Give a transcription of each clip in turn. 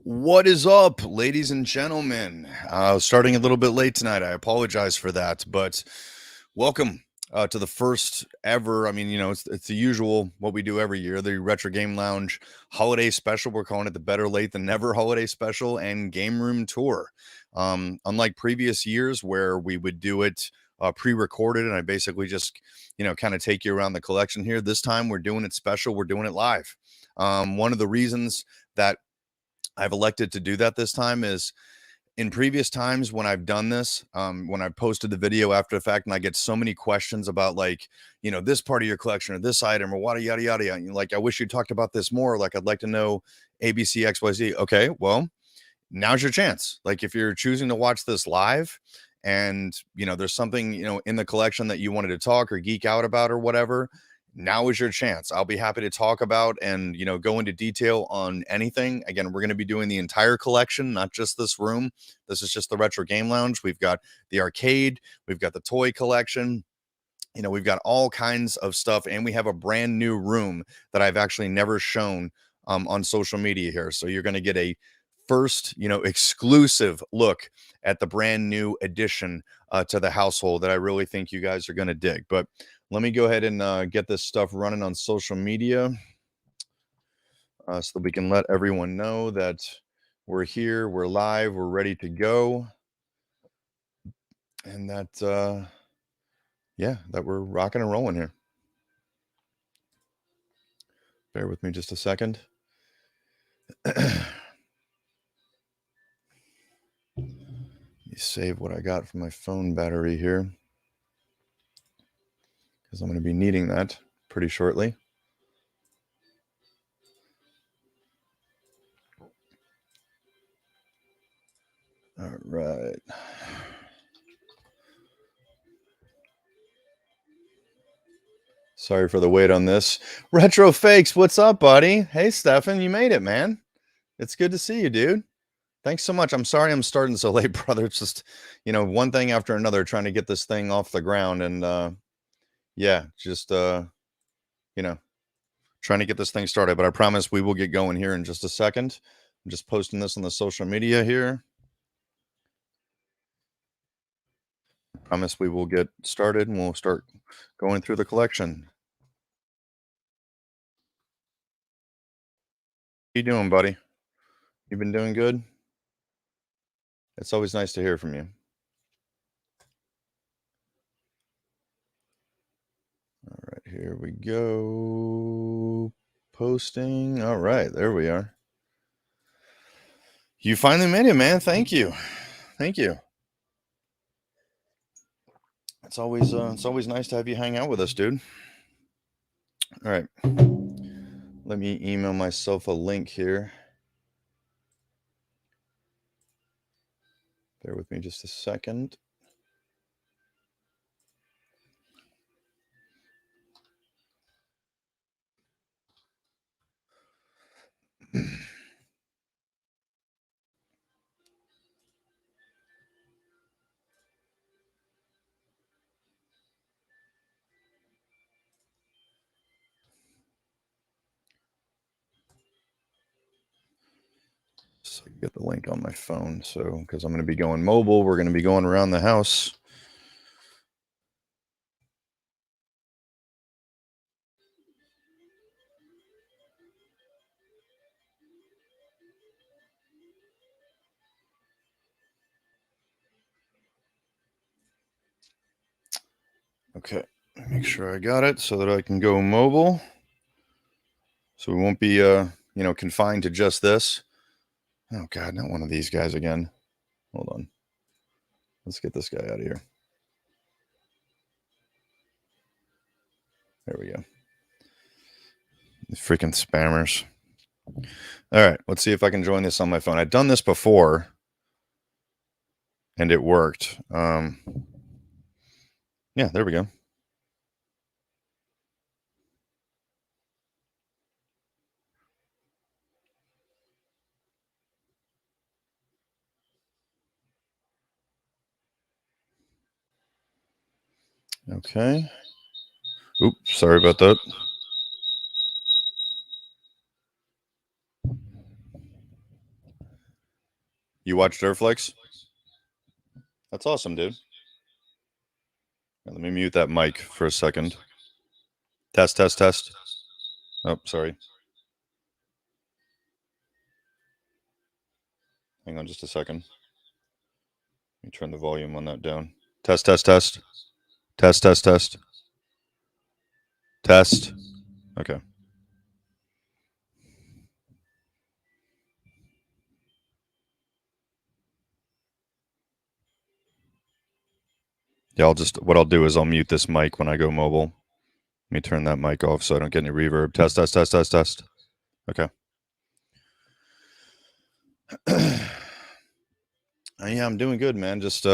What is up, ladies and gentlemen? Starting a little bit late tonight. I apologize for that, but welcome to the first ever. I mean, it's the usual what we do every year, the Retro Game Lounge Holiday Special. We're calling it the Better Late Than Never Holiday Special and Game Room Tour. Unlike previous years where we would do it pre-recorded and I basically just, kind of take you around the collection here, this time we're doing it special. We're doing it live. One of the reasons that I've elected to do that this time is in previous times when I've done this, when I posted the video after the fact, and I get so many questions about like, this part of your collection or this item or what, yada, yada, yada. Like, I wish you talked about this more. Like, I'd like to know ABC, XYZ. Okay, well, now's your chance. Like, if you're choosing to watch this live and, there's something, in the collection that you wanted to talk or geek out about or whatever, now is your chance. I'll be happy to talk about and, go into detail on anything. Again, we're going to be doing the entire collection, not just this room. This is just the Retro Game Lounge. We've got the arcade. We've got the toy collection. We've got all kinds of stuff, and we have a brand new room that I've actually never shown on social media here. So you're going to get a first, exclusive look at the brand new addition to the household that I really think you guys are going to dig. But let me go ahead and get this stuff running on social media so that we can let everyone know that we're here, we're live, we're ready to go. And that, that we're rocking and rolling here. Bear with me just a second. Save what I got from my phone battery here, because I'm going to be needing that pretty shortly. All right. Sorry for the wait on this. Retro Fakes, what's up, buddy? Hey, Stefan, you made it, man. It's good to see you, dude. Thanks so much. I'm sorry I'm starting so late, brother. It's just, one thing after another, trying to get this thing off the ground. And, trying to get this thing started. But I promise we will get going here in just a second. I'm just posting this on the social media here. I promise we will get started and we'll start going through the collection. How you doing, buddy? You been doing good? It's always nice to hear from you. All right, here we go. Posting. All right, there we are. You finally made it, man. Thank you. Thank you. It's always nice to have you hang out with us, dude. All right. Let me email myself a link here. Bear with me just a second. So get the link on my phone. So, because I'm going to be going mobile, we're going to be going around the house. Okay, make sure I got it so that I can go mobile. So we won't be, confined to just this. Oh, God, not one of these guys again. Hold on. Let's get this guy out of here. There we go. These freaking spammers. All right, let's see if I can join this on my phone. I've done this before, and it worked. Yeah, there we go. Okay. Oops, sorry about that. You watch Durflex? That's awesome, dude. Let me mute that mic for a second. Test, test, test. Oh, sorry. Hang on just a second. Let me turn the volume on that down. Test, test, test. Test, test, test. Test. Okay. Yeah, what I'll do is I'll mute this mic when I go mobile. Let me turn that mic off so I don't get any reverb. Test, test, test, test, test. Okay. Yeah, I'm doing good, man. Just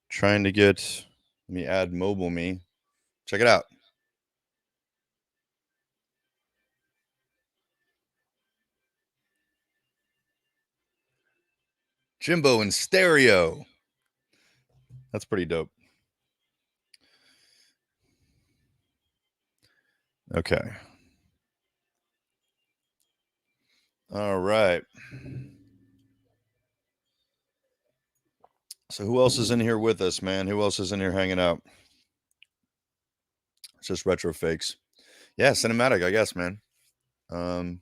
trying to get, let me add mobile me. Check it out. Jimbo in stereo. That's pretty dope. Okay. All right. So who else is in here with us, man? Who else is in here hanging out? It's just retro fakes. Yeah, cinematic, I guess, man. You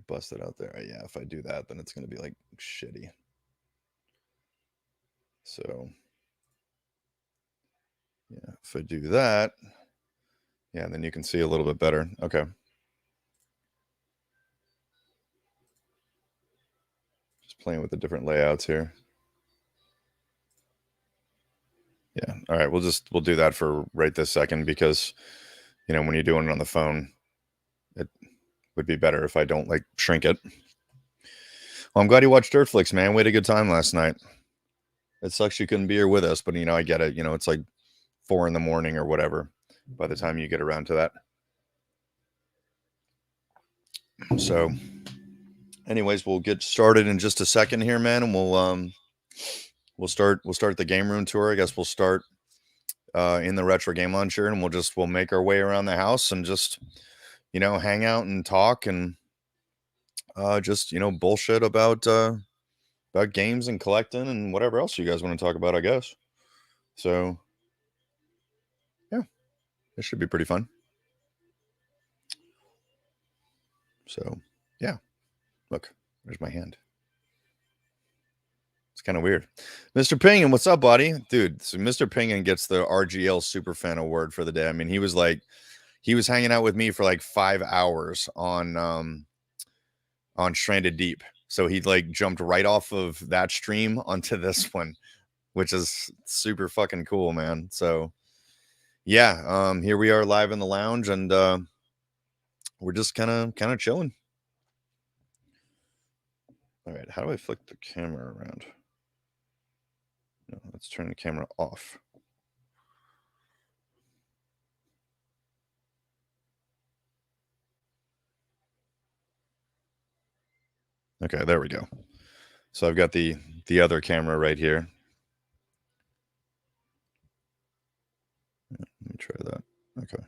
bust it out there. Yeah, if I do that, then it's gonna be like shitty. So yeah, if I do that, yeah, then you can see a little bit better. Okay. Just playing with the different layouts here. Yeah. All right. We'll do that for right this second because, you know, when you're doing it on the phone, it would be better if I don't like shrink it. Well, I'm glad you watched Dirtflix, man. We had a good time last night. It sucks you couldn't be here with us, but you know, I get it. You know, it's like 4 a.m. or whatever by the time you get around to that. So anyways, we'll get started in just a second here, man, and we'll start the game room tour. I guess we'll start in the retro game launcher, and we'll make our way around the house and just, you know, hang out and talk and just, you know, bullshit about games and collecting and whatever else you guys want to talk about, I guess. So yeah, it should be pretty fun. So yeah, look, there's my hand. It's kind of weird. Mr. Pingen, what's up, buddy? Dude, so Mr. Pingen gets the RGL Superfan Award for the day. I mean, he was hanging out with me for like 5 hours on Stranded Deep. So he like jumped right off of that stream onto this one, which is super fucking cool, man. So yeah, here we are live in the lounge, and we're just kind of chilling. All right, how do I flick the camera around? No, let's turn the camera off. Okay, there we go. So I've got the other camera right here. Let me try that. Okay.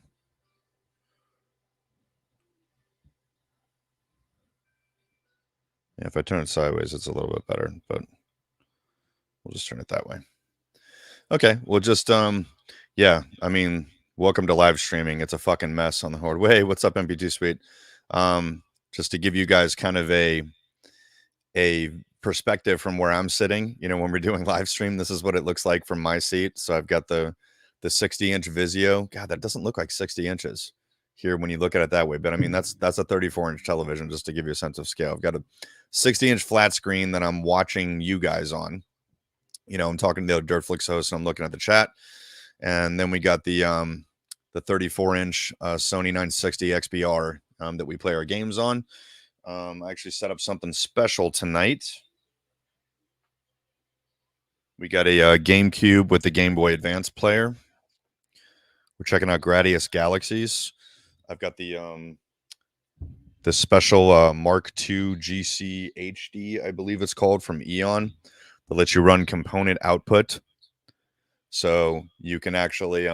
Yeah, if I turn it sideways, it's a little bit better, but we'll just turn it that way. Okay, well, just yeah, I mean, welcome to live streaming. It's a fucking mess on the hard way. What's up, MP2 Suite? Just to give you guys kind of a perspective from where I'm sitting, you know, when we're doing live stream, this is what it looks like from my seat. So I've got the 60-inch Vizio. God, that doesn't look like 60 inches here when you look at it that way. But I mean, that's a 34-inch television, just to give you a sense of scale. I've got a 60-inch flat screen that I'm watching you guys on. You know, I'm talking to the Dirtflix host, and I'm looking at the chat. And then we got the 34-inch Sony 960 XBR that we play our games on. I actually set up something special tonight. We got a GameCube with the Game Boy Advance player. We're checking out Gradius Galaxies. I've got the special Mark II GC HD, I believe it's called, from Eon, that lets you run component output. So you can actually,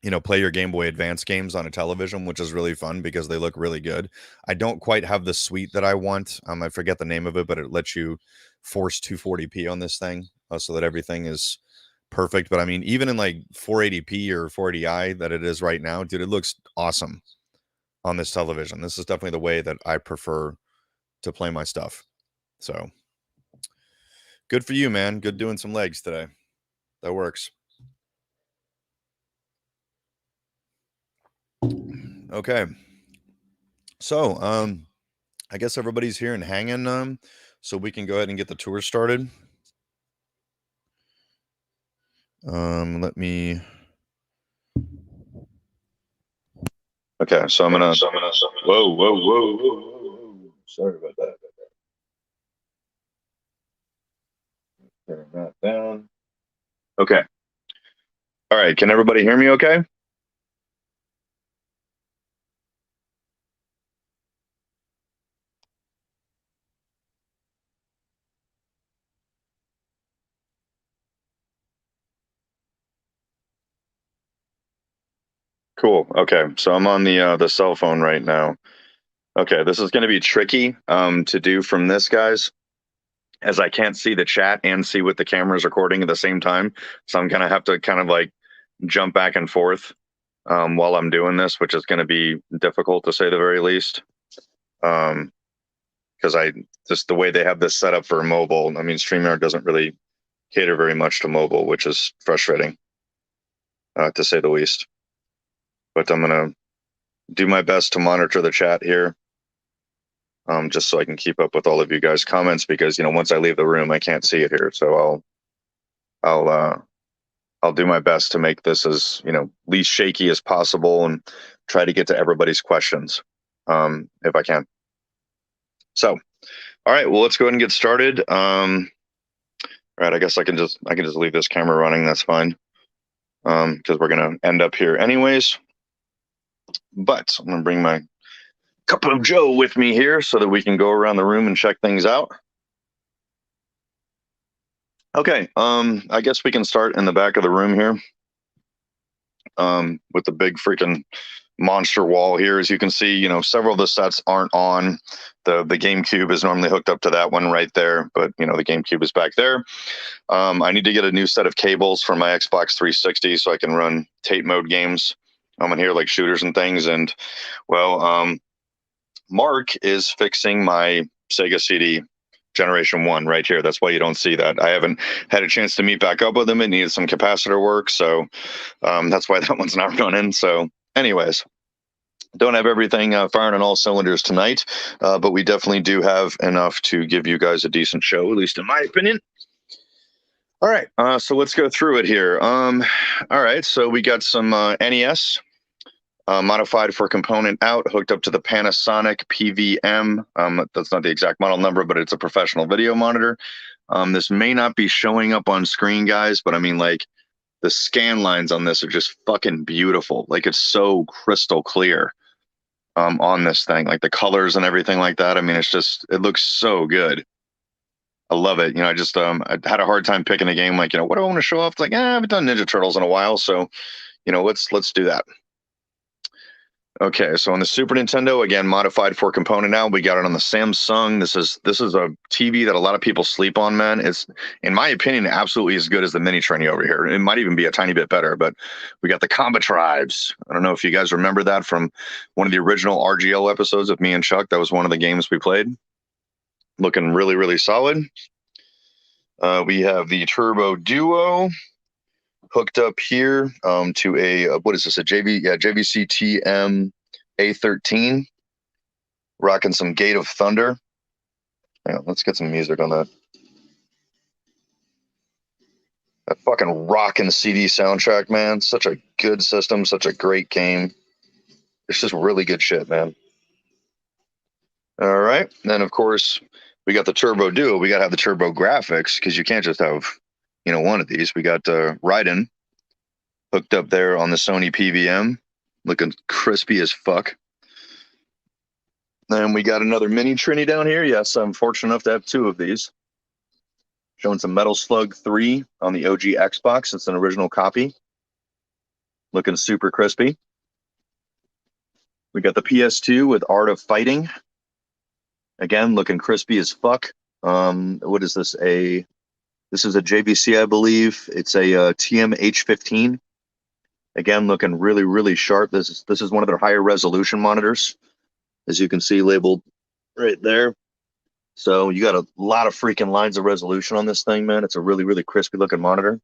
you know, play your Game Boy Advance games on a television, which is really fun because they look really good. I don't quite have the suite that I want. I forget the name of it, but it lets you force 240p on this thing, so that everything is perfect. But I mean, even in like 480p or 480i that it is right now, dude, it looks awesome on this television. This is definitely the way that I prefer to play my stuff. So good for you, man. Good doing some legs today. That works. Okay. So, I guess everybody's here and hanging, so we can go ahead and get the tour started. Let me. Okay, so I'm gonna. Whoa. Sorry about that. Turn that down. Okay. All right. Can everybody hear me okay? Cool. Okay. So I'm on the cell phone right now. Okay, this is going to be tricky to do from this, guys, as I can't see the chat and see what the camera is recording at the same time. So I'm going to have to kind of like jump back and forth while I'm doing this, which is going to be difficult to say the very least. Because I just the way they have this set up for mobile, I mean, StreamYard doesn't really cater very much to mobile, which is frustrating to say the least. But I'm going to do my best to monitor the chat here. Just so I can keep up with all of you guys' comments, because once I leave the room, I can't see it here. So I'll do my best to make this as least shaky as possible and try to get to everybody's questions if I can. So, all right, well, let's go ahead and get started. All right, I guess I can just leave this camera running. That's fine, because we're gonna end up here anyways. But I'm gonna bring my cup of Joe with me here so that we can go around the room and check things out. Okay, I guess we can start in the back of the room here with the big freaking monster wall here. As you can see, several of the sets aren't on. The GameCube is normally hooked up to that one right there, but the GameCube is back there. I need to get a new set of cables for my Xbox 360 so I can run Tate mode games. I'm in here like shooters and things, and well, Mark is fixing my Sega Cd Generation 1 right here. That's why you don't see that. I haven't had a chance to meet back up with him. It needed some capacitor work, so that's why that one's not running. So anyways, don't have everything firing on all cylinders tonight, but we definitely do have enough to give you guys a decent show, at least in my opinion. All right, so let's go through it here. All right, so we got some NES. Modified for component out, hooked up to the Panasonic PVM. That's not the exact model number, but it's a professional video monitor. This may not be showing up on screen, guys, but I mean, like, the scan lines on this are just fucking beautiful. Like, it's so crystal clear on this thing. Like, the colors and everything like that. I mean, it looks so good. I love it. I just I had a hard time picking a game. Like, what do I want to show off? It's like, I haven't done Ninja Turtles in a while, so let's do that. Okay, so on the Super Nintendo, again, modified for component out. We got it on the Samsung. This is a TV that a lot of people sleep on, man. It's, in my opinion, absolutely as good as the Mini Trini over here. It might even be a tiny bit better, but we got the Comba Tribes. I don't know if you guys remember that from one of the original RGL episodes of me and Chuck. That was one of the games we played. Looking really, really solid. We have the Turbo Duo hooked up here to a what is this, a JVC TM A13, rocking some Gate of Thunder. Yeah, let's get some music on that. That fucking rockin' CD soundtrack, man. Such a good system, such a great game. It's just really good shit, man. All right, then of course we got the Turbo Duo. We gotta have the Turbo graphics, because you can't just have one of these. We got Raiden hooked up there on the Sony PVM, looking crispy as fuck. Then we got another Mini Trini down here. Yes, I'm fortunate enough to have two of these. Showing some Metal Slug 3 on the OG Xbox. It's an original copy. looking super crispy. We got the PS2 with Art of Fighting. Again, looking crispy as fuck. What is this? This is a JVC, I believe. It's a TM-H15. Again, looking really, really sharp. This is one of their higher resolution monitors, as you can see labeled right there. So you got a lot of freaking lines of resolution on this thing, man. It's a really, really crispy looking monitor.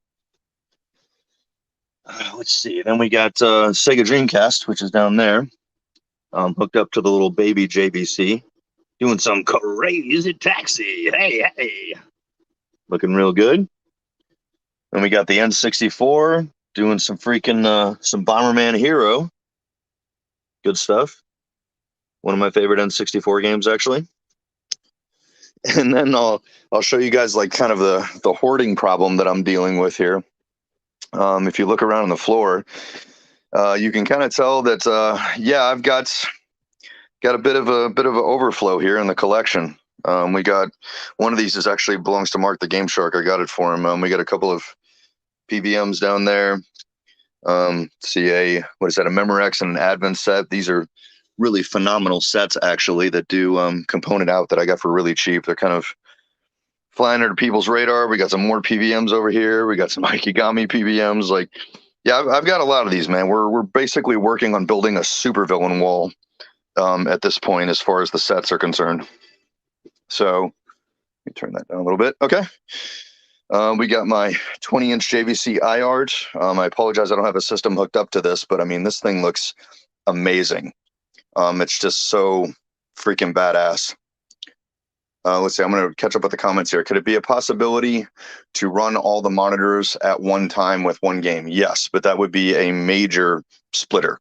Let's see. Then we got Sega Dreamcast, which is down there, hooked up to the little baby JVC, doing some crazy taxi. Hey. Looking real good. Then we got the N64, doing some freaking some Bomberman Hero. Good stuff. One of my favorite N64 games, actually. And then I'll show you guys like kind of the hoarding problem that I'm dealing with here. If you look around on the floor, you can kind of tell that yeah, I've got a bit of an overflow here in the collection. We got one of these is actually belongs to Mark the Game Shark. I got it for him. We got a couple of PVMs down there. See what is that? A Memorex and an Advent set. These are really phenomenal sets, actually, that do component out that I got for really cheap. They're kind of flying under people's radar. We got some more PVMs over here. We got some Ikigami PVMs. Like, yeah, I've got a lot of these, man. We're basically working on building a supervillain wall at this point, as far as the sets are concerned. So let me turn that down a little bit. Okay. We got my 20-inch JVC iArt. I apologize, I don't have a system hooked up to this, but I mean, this thing looks amazing. It's just so freaking badass. Let's see, I'm going to catch up with the comments here. Could it be a possibility to run all the monitors at one time with one game? Yes, but that would be a major splitter.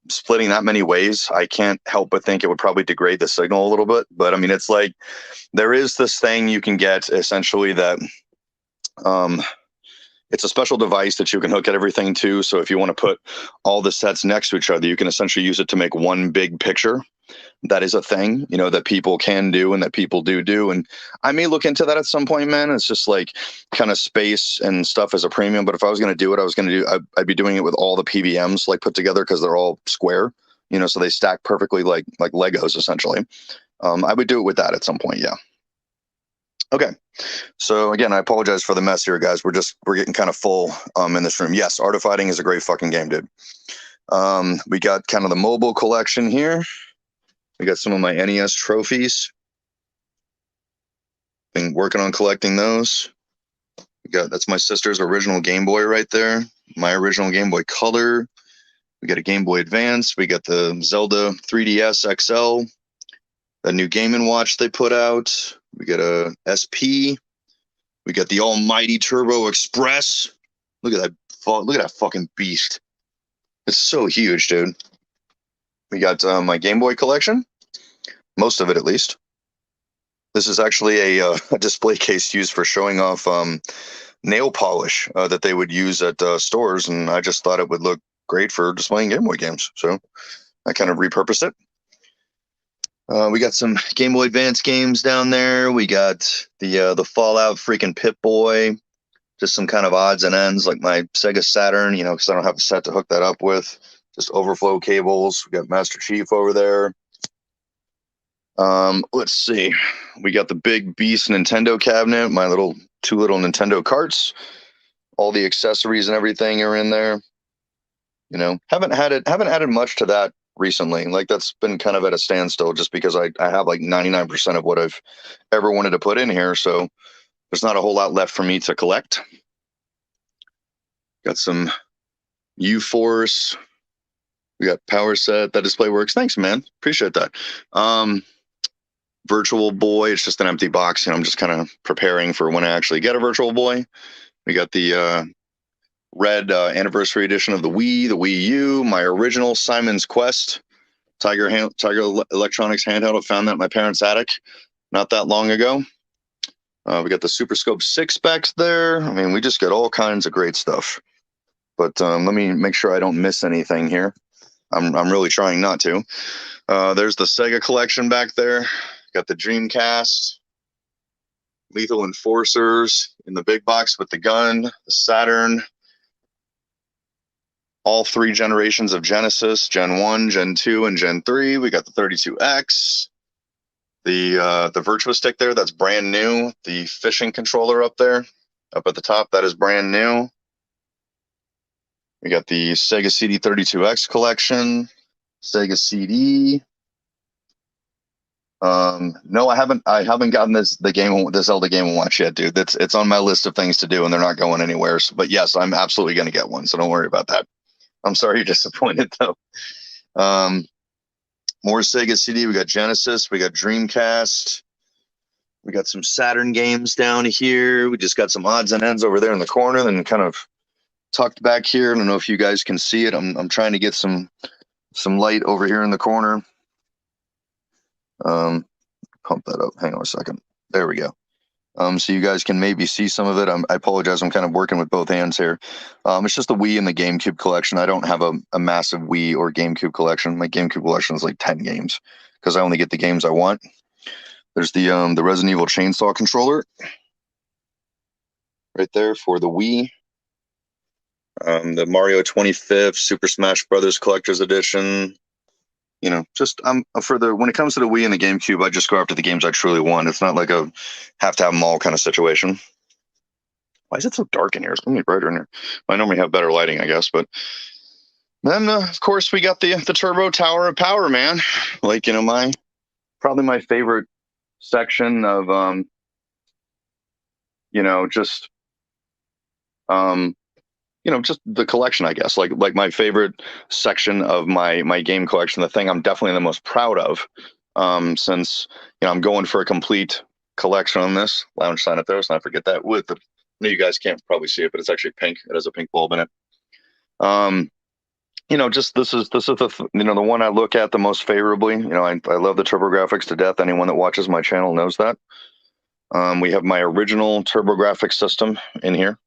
Splitting that many ways, I can't help but think it would probably degrade the signal a little bit. But I mean, it's like there is this thing you can get essentially that it's a special device that you can hook everything to. So if you want to put all the sets next to each other, you can essentially use it to make one big picture. That is a thing, you know, that people can do and that people do. And I may look into that at some point, man. It's just like kind of space and stuff as a premium. But if I was going to do it, I'd be doing it with all the PVMs like put together, because they're all square, you know, so they stack perfectly like Legos, essentially. I would do it with that at some point. Yeah. Okay. So again, I apologize for the mess here, guys. We're getting kind of full in this room. Yes, Art of Fighting is a great fucking game, dude. We got kind of the mobile collection here. We got some of my NES trophies. Been working on collecting those. That's my sister's original Game Boy right there. My original Game Boy Color. We got a Game Boy Advance. We got the Zelda 3DS XL. The new Game & Watch they put out. We got a SP. We got the almighty Turbo Express. Look at that fucking beast. It's so huge, dude. We got my Game Boy collection. Most of it, at least. This is actually a display case used for showing off nail polish that they would use at stores, and I just thought it would look great for displaying Game Boy games, so I kind of repurposed it. We got some Game Boy Advance games down there. We got the Fallout freaking Pip-Boy. Just some kind of odds and ends, like my Sega Saturn, you know, because I don't have a set to hook that up with. Just overflow cables. We got Master Chief over there. Let's see. We got the big beast Nintendo cabinet. My two little Nintendo carts. All the accessories and everything are in there. You know, haven't added much to that recently. Like, that's been kind of at a standstill, just because I have like 99% of what I've ever wanted to put in here. So there's not a whole lot left for me to collect. Got some U-Force. We got Power Set. That display works. Thanks, man. Appreciate that. Virtual Boy. It's just an empty box. You know, I'm just kind of preparing for when I actually get a Virtual Boy. We got the red anniversary edition of the Wii U, my original Simon's Quest, Tiger Electronics handheld. I found that in my parents' attic not that long ago. We got the Super Scope 6 back there. I mean, we just got all kinds of great stuff. But let me make sure I don't miss anything here. I'm really trying not to. There's the Sega collection back there. Got the Dreamcast, Lethal Enforcers in the big box with the gun, the Saturn. all 3 generations of Genesis, Gen 1, Gen 2, and Gen 3. We got the 32X. The Virtua Stick there, that's brand new. The fishing controller up there, up at the top, that is brand new. We got the Sega Cd 32X collection, Sega Cd. No, I haven't gotten the Zelda Game & Watch yet, dude. It's on my list of things to do, and they're not going anywhere. So, but yes, I'm absolutely going to get one, so don't worry about that. I'm sorry you're disappointed though. More Sega CD. We got Genesis. We got Dreamcast. We got some Saturn games down here. We just got some odds and ends over there in the corner, and kind of tucked back here. I don't know if you guys can see it. I'm trying to get some light over here in the corner. Pump that up. Hang on a second. There we go. So you guys can maybe see some of it. I apologize. I'm kind of working with both hands here. It's just the Wii and the GameCube collection. I don't have a massive Wii or GameCube collection. My GameCube collection is like 10 games because I only get the games I want. There's the Resident Evil Chainsaw controller right there for the Wii. The Mario 25th Super Smash Brothers Collector's Edition. You know, just when it comes to the Wii and the GameCube, I just go after the games I truly want. It's not like a have to have them all kind of situation. Why is it so dark in here? It's going to be brighter in here. I normally have better lighting, I guess. But then, of course, we got the Turbo Tower of Power, man. Like, you know, probably my favorite section of, just the collection, I guess, like my favorite section of my game collection, the thing I'm definitely the most proud of, since, I'm going for a complete collection on this lounge sign up there. Let's not forget that. I know you guys can't probably see it, but it's actually pink. It has a pink bulb in it. This is the one I look at the most favorably. I love the TurboGrafx to death. Anyone that watches my channel knows that. We have my original TurboGrafx system in here.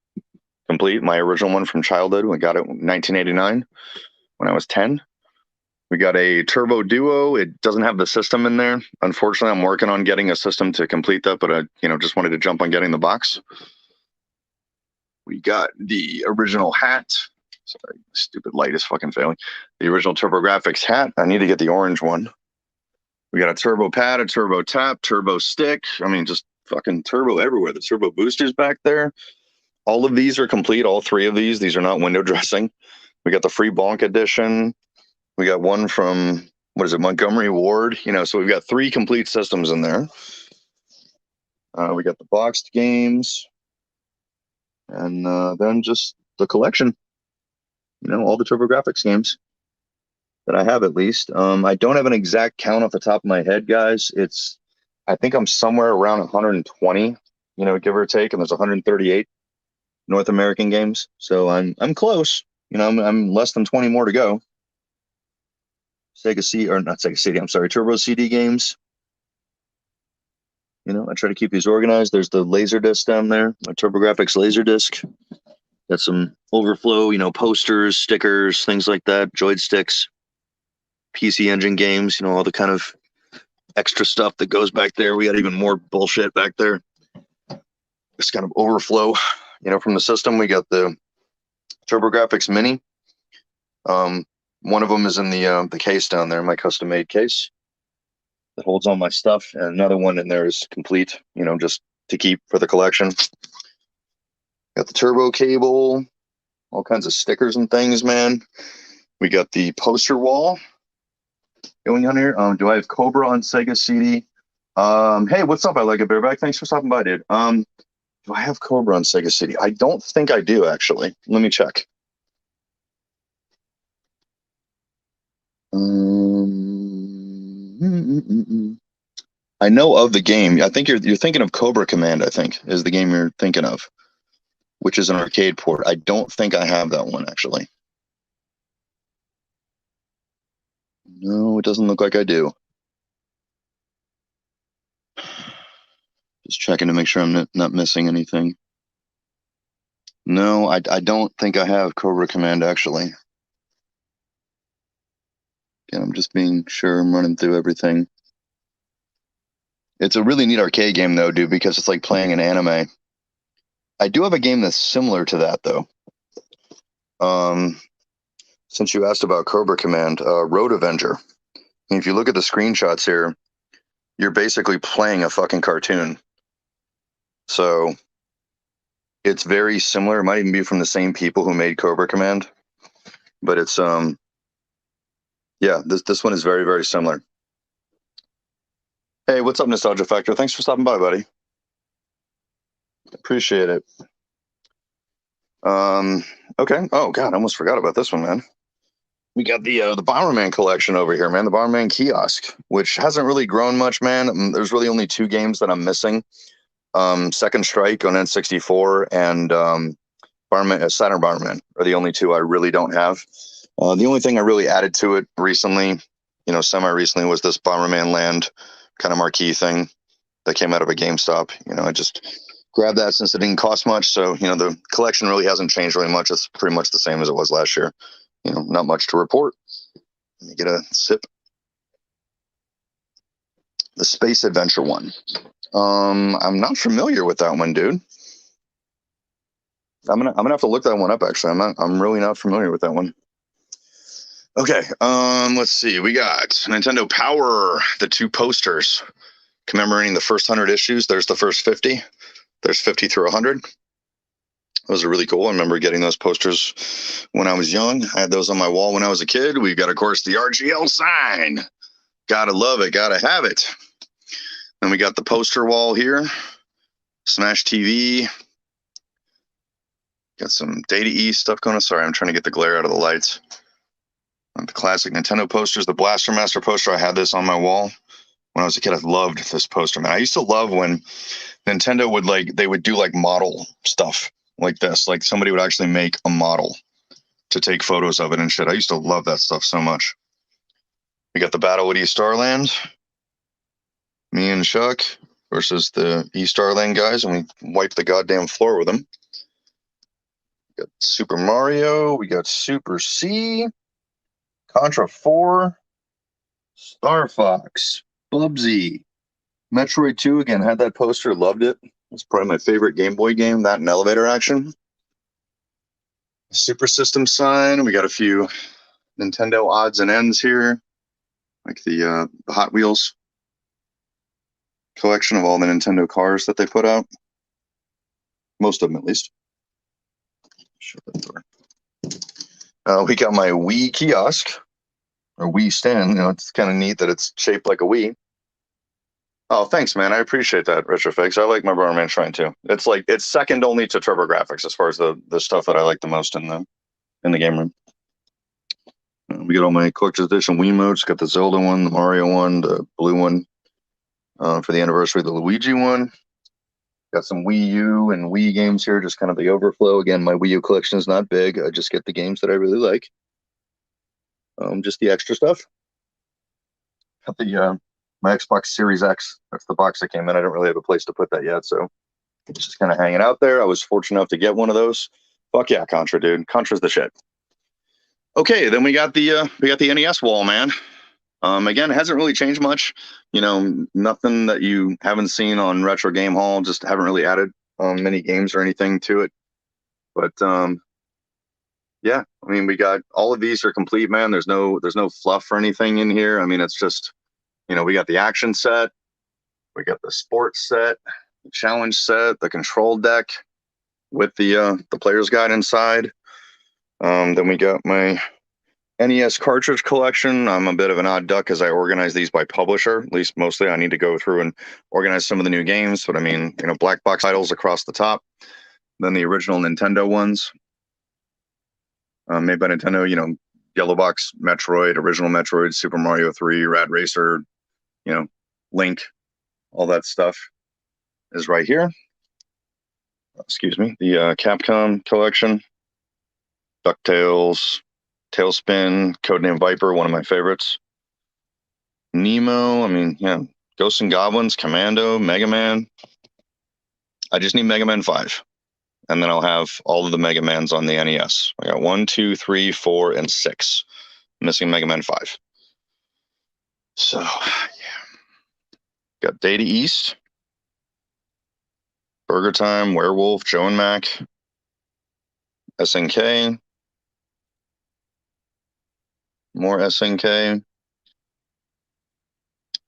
Complete, my original one from childhood. We got it in 1989 when I was 10. We got a Turbo Duo. It doesn't have the system in there. Unfortunately, I'm working on getting a system to complete that, but I just wanted to jump on getting the box. We got the original hat. Sorry, stupid light is fucking failing. The original TurboGrafx hat. I need to get the orange one. We got a turbo pad, a turbo tap, turbo stick. I mean, just fucking turbo everywhere. The turbo boosters back there. All of these are complete. All 3 of these. These are not window dressing. We got the free Bonk edition. We got one from, Montgomery Ward. So we've got 3 complete systems in there. We got the boxed games. And then just the collection. All the TurboGrafx games that I have, at least. I don't have an exact count off the top of my head, guys. I think I'm somewhere around 120, give or take. And there's 138. North American games, so I'm close. I'm less than 20 more to go. Sega C or not Sega CD. I'm sorry, Turbo CD games. I try to keep these organized. There's the Laserdisc down there, a TurboGrafx Laserdisc. Got some overflow, posters, stickers, things like that. Joysticks, PC Engine games. All the kind of extra stuff that goes back there. We got even more bullshit back there. This kind of overflow. From the system, we got the TurboGrafx Mini. One of them is in the case down there, my custom-made case that holds all my stuff, and another one in there is complete, just to keep for the collection. Got the turbo cable, all kinds of stickers and things, man. We got the poster wall going on here. Do I have Cobra on Sega CD? Hey, what's up? I like it, Bareback. Thanks for stopping by, dude. Do I have Cobra on Sega Cd? I don't think I do, actually. Let me check. I know of the game. I think you're thinking of Cobra Command, I think, is the game you're thinking of, which is an arcade port. I don't think I have that one, actually. No, it doesn't look like I do. Just checking to make sure I'm not missing anything. No, I don't think I have Cobra Command, actually. Again, I'm just being sure I'm running through everything. It's a really neat arcade game, though, dude, because it's like playing an anime. I do have a game that's similar to that, though. since you asked about Cobra Command, Road Avenger. And if you look at the screenshots here, you're basically playing a fucking cartoon. So it's very similar. It might even be from the same people who made Cobra Command, but it's yeah, this one is very, very similar. Hey, what's up, Nostalgia Factor? Thanks for stopping by, buddy. Appreciate it. Okay. Oh god, I almost forgot about this one, man. We got the Bomberman collection over here, man. The Bomberman kiosk, which hasn't really grown much, man. There's really only 2 games that I'm missing. Second Strike on N64 and Saturn Bomberman are the only 2 I really don't have. The only thing I really added to it recently, semi-recently, was this Bomberman Land kind of marquee thing that came out of a GameStop. I just grabbed that since it didn't cost much. So, the collection really hasn't changed really much. It's pretty much the same as it was last year. Not much to report. Let me get a sip. The Space Adventure one. I'm not familiar with that one, dude. I'm gonna have to look that one up. Actually, I'm really not familiar with that one. Okay. Let's see. We got Nintendo Power, the 2 posters commemorating the first 100 issues. There's the first 50. There's 50 through 100. Those are really cool. I remember getting those posters when I was young. I had those on my wall when I was a kid. We've got, of course, the RGL sign. Gotta love it. Gotta have it. Then we got the poster wall here. Smash TV. Got some Data East stuff going on. Sorry, I'm trying to get the glare out of the lights. The classic Nintendo posters. The Blaster Master poster. I had this on my wall when I was a kid. I loved this poster, man. I used to love when Nintendo would do model stuff like this. Like somebody would actually make a model to take photos of it and shit. I used to love that stuff so much. We got the Battle at East Starland. Me and Chuck versus the East Starland guys, and we wiped the goddamn floor with them. We got Super Mario. We got Super C. Contra 4. Star Fox. Bubsy. Metroid 2, again, had that poster, loved it. It's probably my favorite Game Boy game, that and Elevator Action. Super System sign. We got a few Nintendo odds and ends here, like the Hot Wheels collection of all the Nintendo cars that they put out. Most of them, at least. Shut that door. We got my Wii kiosk, or Wii stand. It's kind of neat that it's shaped like a Wii. Oh, thanks, man. I appreciate that, Retrofix. I like my Bomberman Shrine too. It's second only to TurboGrafx as far as the stuff that I like the most in the game room. We got all my collector's edition Wiimotes. Got the Zelda one, the Mario one, the blue one for the anniversary, the Luigi one. Got some Wii U and Wii games here, just kind of the overflow. Again, my Wii U collection is not big. I just get the games that I really like. Just the extra stuff. Got the my Xbox Series X. That's the box that came in. I don't really have a place to put that yet, so it's just kind of hanging out there. I was fortunate enough to get one of those. Fuck yeah, Contra, dude. Contra's the shit. Okay, then we got the NES wall, man. Again, it hasn't really changed much. Nothing that you haven't seen on Retro Game Hall. Just haven't really added many games or anything to it. But yeah, I mean, we got all of these are complete, man. There's no fluff or anything in here. I mean, it's just, we got the action set, we got the sports set, the challenge set, the control deck with the player's guide inside. Then we got my NES Cartridge Collection. I'm a bit of an odd duck as I organize these by publisher. At least mostly I need to go through and organize some of the new games. But I mean, black box titles across the top. Then the original Nintendo ones made by Nintendo, Yellow Box, Metroid, original Metroid, Super Mario 3, Rad Racer, Link, all that stuff is right here. Excuse me. The Capcom Collection, DuckTales, Tailspin, Codename Viper, one of my favorites. Nemo, I mean, yeah, Ghosts and Goblins, Commando, Mega Man. I just need Mega Man 5. And then I'll have all of the Mega Mans on the NES. I got 1, 2, 3, 4, and 6. Missing Mega Man 5. So, yeah. Got Data East, Burger Time, Werewolf, Joe and Mac, SNK, More SNK.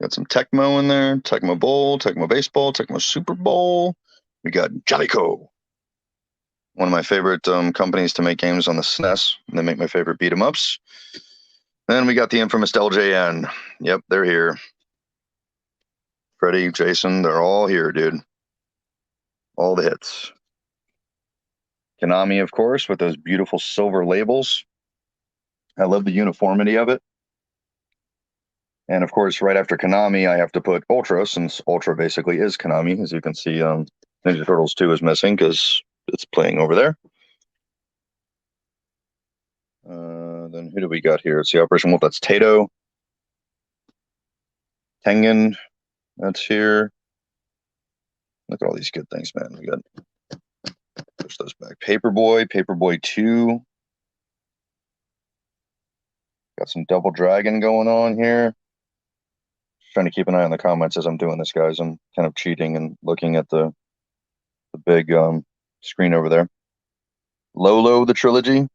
Got some Tecmo in there. Tecmo Bowl, Tecmo Baseball, Tecmo Super Bowl. We got Jellico. One of my favorite companies to make games on the SNES. They make my favorite beat 'em ups. Then we got the infamous LJN. Yep, they're here. Freddy, Jason, they're all here, dude. All the hits. Konami, of course, with those beautiful silver labels. I love the uniformity of it. And of course, right after Konami, I have to put Ultra, since Ultra basically is Konami. As you can see, Ninja Turtles 2 is missing because it's playing over there. Then who do we got here? It's the Operation Wolf. That's Tato. Tengen. That's here. Look at all these good things, man. We got, push those back. Paperboy, Paperboy 2. Got some Double Dragon going on here. Just trying to keep an eye on the comments as I'm doing this, guys. I'm kind of cheating and looking at the big screen over there. Lolo, the trilogy.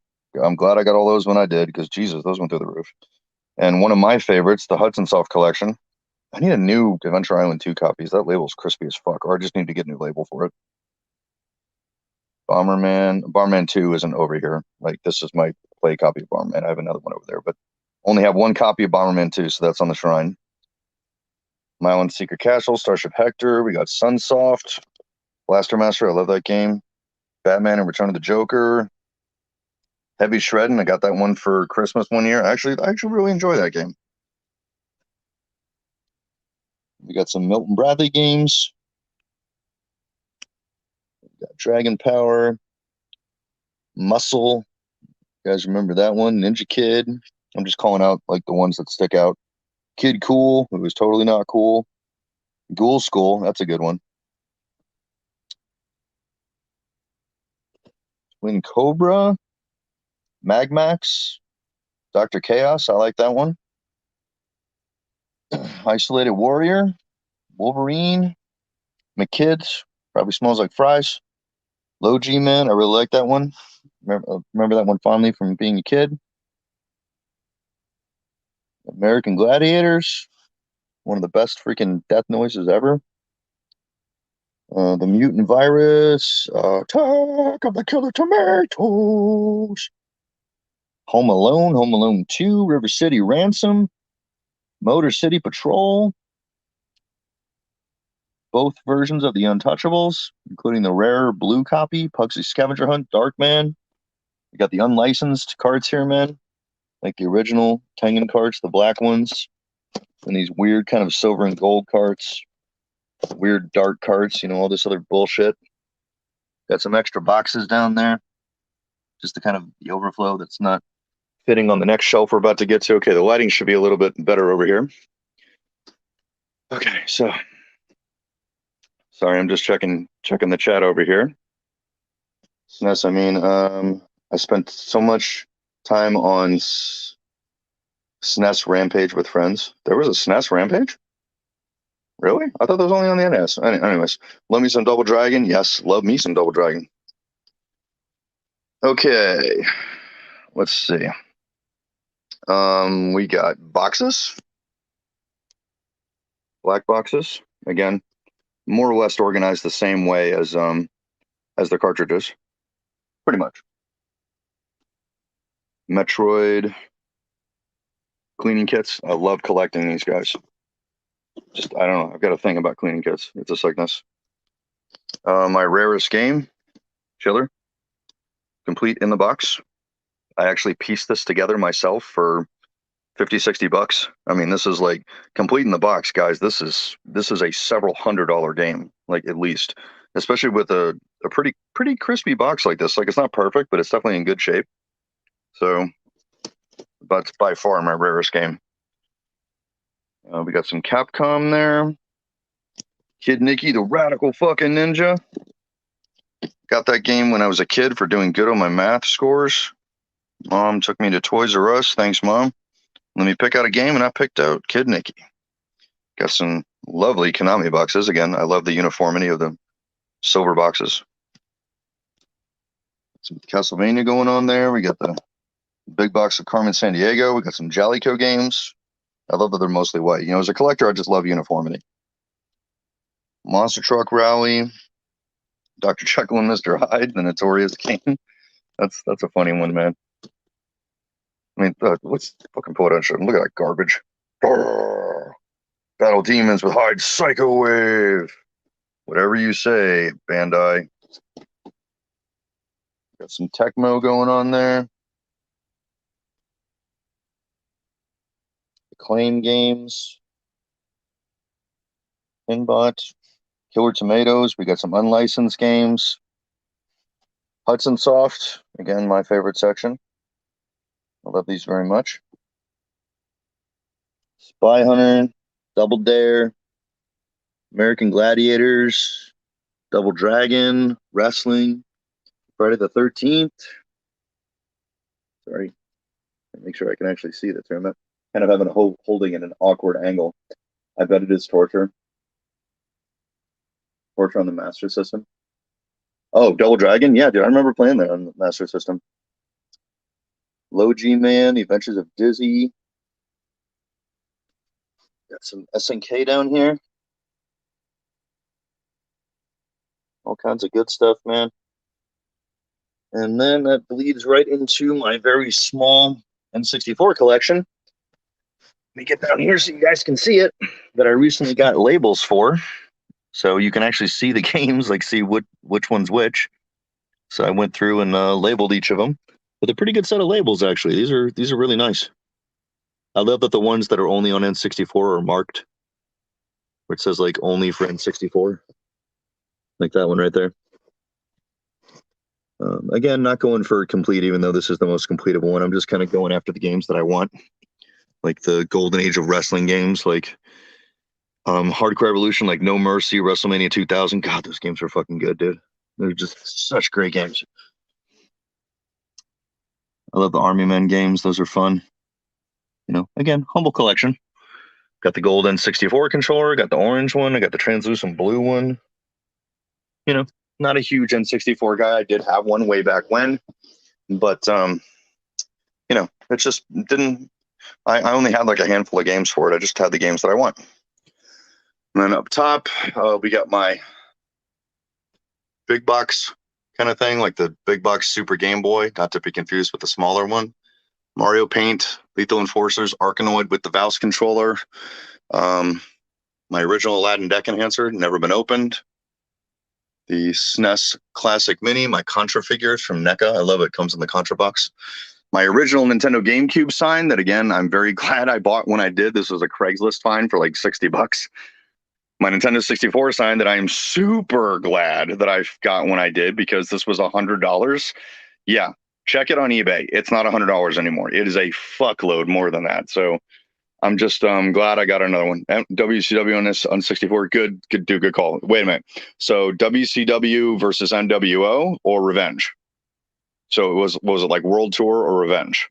I'm glad I got all those when I did, because Jesus, those went through the roof. And one of my favorites, the Hudson Soft Collection. I need a new Adventure Island 2 copies. That label's crispy as fuck, or I just need to get a new label for it. Bomberman 2 isn't over here. Like, this is my play copy of Bomberman. I have another one over there, but only have one copy of Bomberman 2, so that's on the shrine. Mile and Secret Castle, Starship Hector. We got Sunsoft, Blaster Master. I love that game. Batman and Return of the Joker. Heavy Shredding. I got that one for Christmas one year. I actually really enjoy that game. We got some Milton Bradley games. We got Dragon Power. Muscle. You guys remember that one? Ninja Kid. I'm just calling out like the ones that stick out. Kid Cool, who was totally not cool. Ghoul School, that's a good one. Twin Cobra. Magmax. Dr. Chaos, I like that one. Isolated Warrior. Wolverine. McKids, probably smells like fries. Low G Man, I really like that one. Remember that one fondly from being a kid. American Gladiators, one of the best freaking death noises ever. The Mutant Virus, Attack of the Killer Tomatoes. Home Alone 2, River City Ransom, Motor City Patrol. Both versions of the Untouchables, including the rare blue copy, Pugsley Scavenger Hunt, Darkman. We got the unlicensed cards here, man. Like the original Tengen cards, the black ones. And these weird kind of silver and gold cards. Weird dark cards, you know, all this other bullshit. Got some extra boxes down there. Just the kind of the overflow that's not fitting on the next shelf we're about to get to. Okay, the lighting should be a little bit better over here. Okay, so sorry, I'm just checking the chat over here. SNES, I mean, I spent so much time on SNES Rampage with friends. There was a SNES Rampage? Really? I thought that was only on the NES. Anyways, love me some Double Dragon. Yes, love me some Double Dragon. Okay, let's see. We got boxes. Black boxes. Again, more or less organized the same way as the cartridges. Pretty much. Metroid cleaning kits. I love collecting these guys. Just, I don't know. I've got a thing about cleaning kits. It's a sickness. My rarest game, Chiller. Complete in the box. I actually pieced this together myself for 50, 60 bucks. I mean, this is like complete in the box, guys. This is a several $100 game, like at least, especially with a pretty crispy box like this. Like, it's not perfect, but it's definitely in good shape. So, but it's by far my rarest game. We got some Capcom there. Kid Nicky, the radical fucking ninja. Got that game when I was a kid for doing good on my math scores. Mom took me to Toys R Us. Thanks, Mom. Let me pick out a game, and I picked out Kid Nicky. Got some lovely Konami boxes. Again, I love the uniformity of the silver boxes. Some Castlevania going on there. We got the Big box of Carmen San Diego. We got some Jalico games. I love that they're mostly white. You know, as a collector, I just love uniformity. Monster Truck Rally, Dr. Jekyll and Mr. Hyde, the Notorious King. That's a funny one, man. I mean, let's fucking pull it out. Look at that garbage. Grrr. Battle Demons with Hyde Psycho Wave. Whatever you say, Bandai. Got some Tecmo going on there. Acclaim games. Pinbot. Killer Tomatoes. We got some unlicensed games. Hudson Soft. Again, my favorite section. I love these very much. Spy Hunter. Double Dare. American Gladiators. Double Dragon. Wrestling. Friday the 13th. Sorry. Make sure I can actually see this. I'm kind of having a holding in an awkward angle. I bet it is Torture. Torture on the Master System. Oh, Double Dragon? Yeah, dude, I remember playing that on the Master System. Low G-Man, The Adventures of Dizzy. Got some SNK down here. All kinds of good stuff, man. And then that bleeds right into my very small N64 collection. Let me get down here so you guys can see it, that I recently got labels for. So you can actually see the games, like see which one's which. So I went through and labeled each of them with a pretty good set of labels, actually. These are really nice. I love that the ones that are only on N64 are marked, where it says like only for N64. Like that one right there. Again, not going for complete, even though this is the most completable one. I'm just kind of going after the games that I want, like the golden age of wrestling games, like Hardcore Evolution, like No Mercy, WrestleMania 2000. God, those games are fucking good, dude. They're just such great games. I love the Army Men games. Those are fun. You know, again, humble collection. Got the gold N64 controller, got the orange one, I got the translucent blue one. You know, not a huge N64 guy. I did have one way back when, but you know, it just didn't. I only had like a handful of games for it. I just had the games that I want. And then up top, we got my big box kind of thing, like the big box Super Game Boy, not to be confused with the smaller one. Mario Paint, Lethal Enforcers, Arkanoid with the Valve controller. My original Aladdin deck enhancer, never been opened. The SNES Classic Mini, my Contra figures from NECA. I love it. Comes in the Contra box. My original Nintendo GameCube sign that, again, I'm very glad I bought when I did. This was a Craigslist find for like $60. My Nintendo 64 sign that I am super glad that I got when I did, because this was $100. Yeah, check it on eBay. It's not $100 anymore. It is a fuckload more than that. So I'm just glad I got another one. WCW on this on 64. Good call. Wait a minute. So WCW versus NWO or Revenge? So was it like World Tour or Revenge?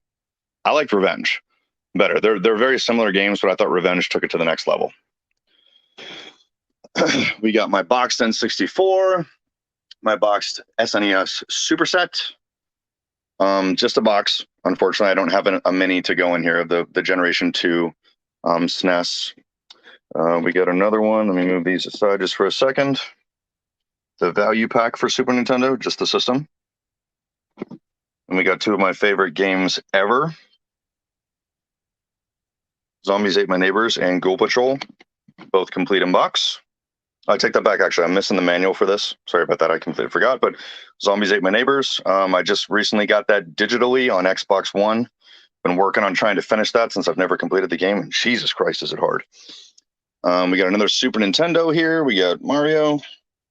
I liked Revenge better. They're very similar games, but I thought Revenge took it to the next level. We got my boxed N64, my boxed SNES Superset. Just a box. Unfortunately, I don't have a mini to go in here of the Generation 2 SNES. We got another one. Let me move these aside just for a second. The value pack for Super Nintendo, just the system. And we got two of my favorite games ever. Zombies Ate My Neighbors and Ghoul Patrol, both complete in box. I take that back, actually. I'm missing the manual for this. Sorry about that. I completely forgot. But Zombies Ate My Neighbors. I just recently got that digitally on Xbox One. Been working on trying to finish that since I've never completed the game. And Jesus Christ, is it hard. We got another Super Nintendo here. We got Mario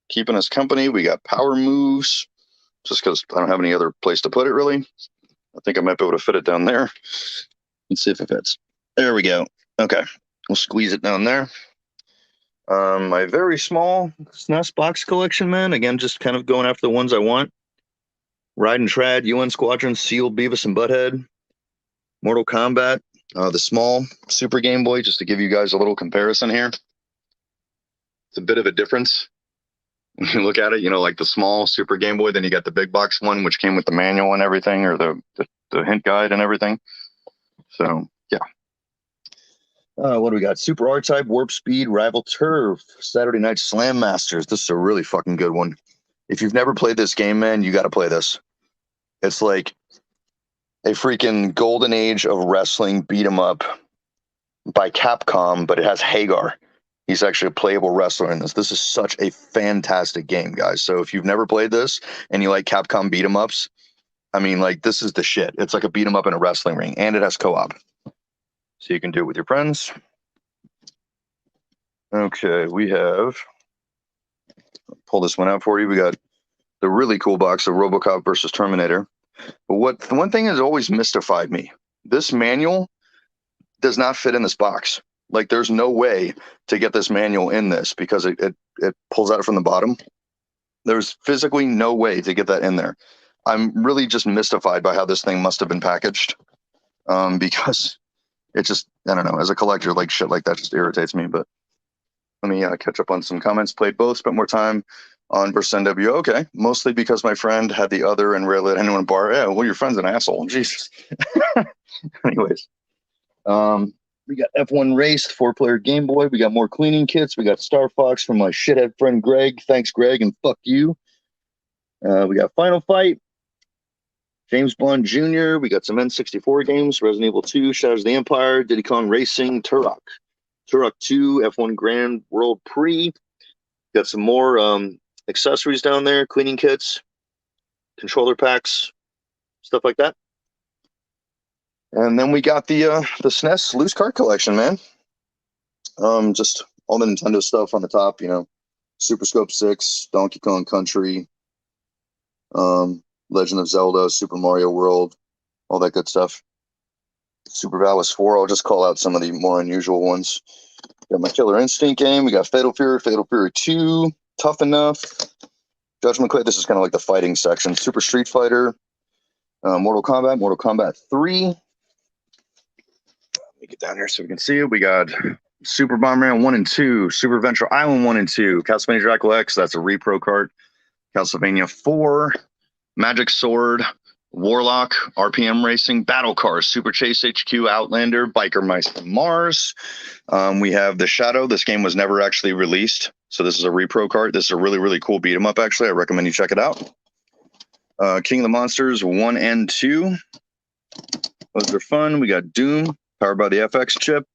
keeping us company. We got Power Moves, just because I don't have any other place to put it, really. I think I might be able to fit it down there. Let's see if it fits. There we go. Okay. We'll squeeze it down there. My very small SNES box collection, man. Again, just kind of going after the ones I want. Ride and Trad, UN Squadron, Seal, Beavis and Butthead, Mortal Kombat, the small Super Game Boy, just to give you guys a little comparison here. It's a bit of a difference. When you look at it, you know, like the small Super Game Boy, then you got the big box one, which came with the manual and everything, or the the hint guide and everything. So yeah. What do we got? Super R-Type, Warp Speed, Rival Turf, Saturday Night Slam Masters. This is a really fucking good one. If you've never played this game, man, you got to play this. It's like a freaking golden age of wrestling beat 'em up by Capcom, but it has Hagar. He's actually a playable wrestler in this. This is such a fantastic game, guys. So if you've never played this and you like Capcom beat 'em ups, I mean, like, this is the shit. It's like a beat 'em up in a wrestling ring, and it has co-op. So you can do it with your friends. Okay, we have, pull this one out for you. We got the really cool box of Robocop versus Terminator. But the one thing has always mystified me, this manual does not fit in this box. Like, there's no way to get this manual in this because it pulls out from the bottom. There's physically no way to get that in there. I'm really just mystified by how this thing must have been packaged, because it just, I don't know, as a collector, like, shit like that just irritates me. But let me catch up on some comments. Played both, spent more time on versus NWO. Okay, mostly because my friend had the other and rarely let anyone borrow. Yeah, well, your friend's an asshole. Jesus. Anyways, we got F1 Race, 4-player Game Boy. We got more cleaning kits. We got Star Fox from my shithead friend Greg. Thanks, Greg, and fuck you. We got Final Fight, James Bond Jr. We got some N64 games, Resident Evil 2, Shadows of the Empire, Diddy Kong Racing, Turok 2, F1 Grand World Prix. Got some more accessories down there, cleaning kits, controller packs, stuff like that. And then we got the SNES loose card collection, man. Just all the Nintendo stuff on the top, you know, Super Scope 6, Donkey Kong Country, Legend of Zelda, Super Mario World, all that good stuff. Super Valis 4, I'll just call out some of the more unusual ones. Got my Killer Instinct game. We got Fatal Fury 2, Tough Enough, Judgment Clay. This is kind of like the fighting section. Super Street Fighter, Mortal Kombat 3. Let me get down here so we can see it. We got Super Bomberman 1 and 2, Super Adventure Island 1 and 2, Castlevania Dracula X, that's a repro cart, Castlevania 4, Magic Sword, Warlock, RPM Racing, Battle Cars, Super Chase HQ, Outlander, Biker Mice from Mars. We have The Shadow. This game was never actually released, so this is a repro cart. This is a really, really cool beat 'em up, actually. I recommend you check it out. King of the Monsters 1 and 2. Those are fun. We got Doom, powered by the FX chip.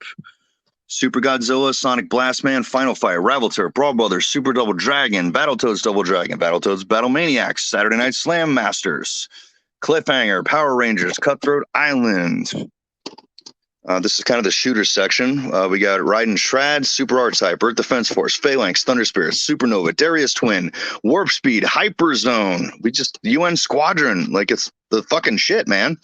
Super Godzilla, Sonic Blastman, Final Fight, Rival Turf, Brawl Brothers, Super Double Dragon, Battletoads Double Dragon, Battletoads Battle Maniacs, Saturday Night Slam Masters, Cliffhanger, Power Rangers, Cutthroat Island. This is kind of the shooter section. We got Raiden Shroud, Super R-Type, Earth Defense Force, Phalanx, Thunder Spirit, Supernova, Darius Twin, Warp Speed, Hyperzone. UN Squadron, like, it's the fucking shit, man.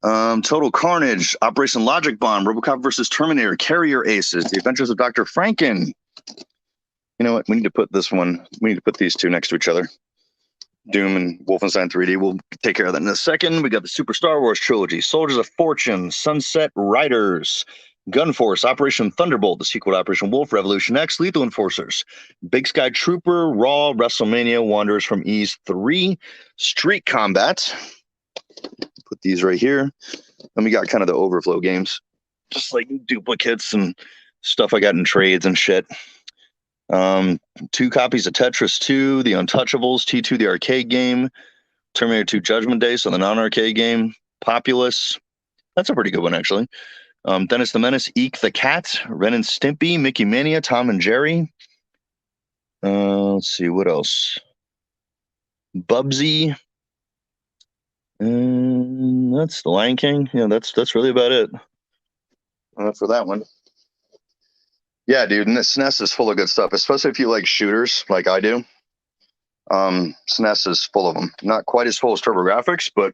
Total Carnage, Operation Logic Bomb, Robocop versus Terminator, Carrier Aces, The Adventures of Dr. Franken. You know what? We need to put these two next to each other. Doom and Wolfenstein 3D. We'll take care of that in a second. We got the Super Star Wars trilogy, Soldiers of Fortune, Sunset Riders, Gun Force, Operation Thunderbolt, the sequel to Operation Wolf, Revolution X, Lethal Enforcers, Big Sky Trooper, Raw, WrestleMania, Wanderers from Ease 3, Street Combat. Put these right here. And we got kind of the overflow games, just like duplicates and stuff I got in trades and shit. 2 copies of Tetris 2, The Untouchables, T2, the arcade game, Terminator 2 Judgment Day, so the non-arcade game, Populous. That's a pretty good one, actually. Dennis the Menace, Eek the Cat, Ren and Stimpy, Mickey Mania, Tom and Jerry. Let's see, what else? Bubsy. That's the Lion King. Yeah, that's really about it for that one. Yeah, dude, and this SNES is full of good stuff, especially if you like shooters like I do. SNES is full of them. Not quite as full as TurboGrafx, but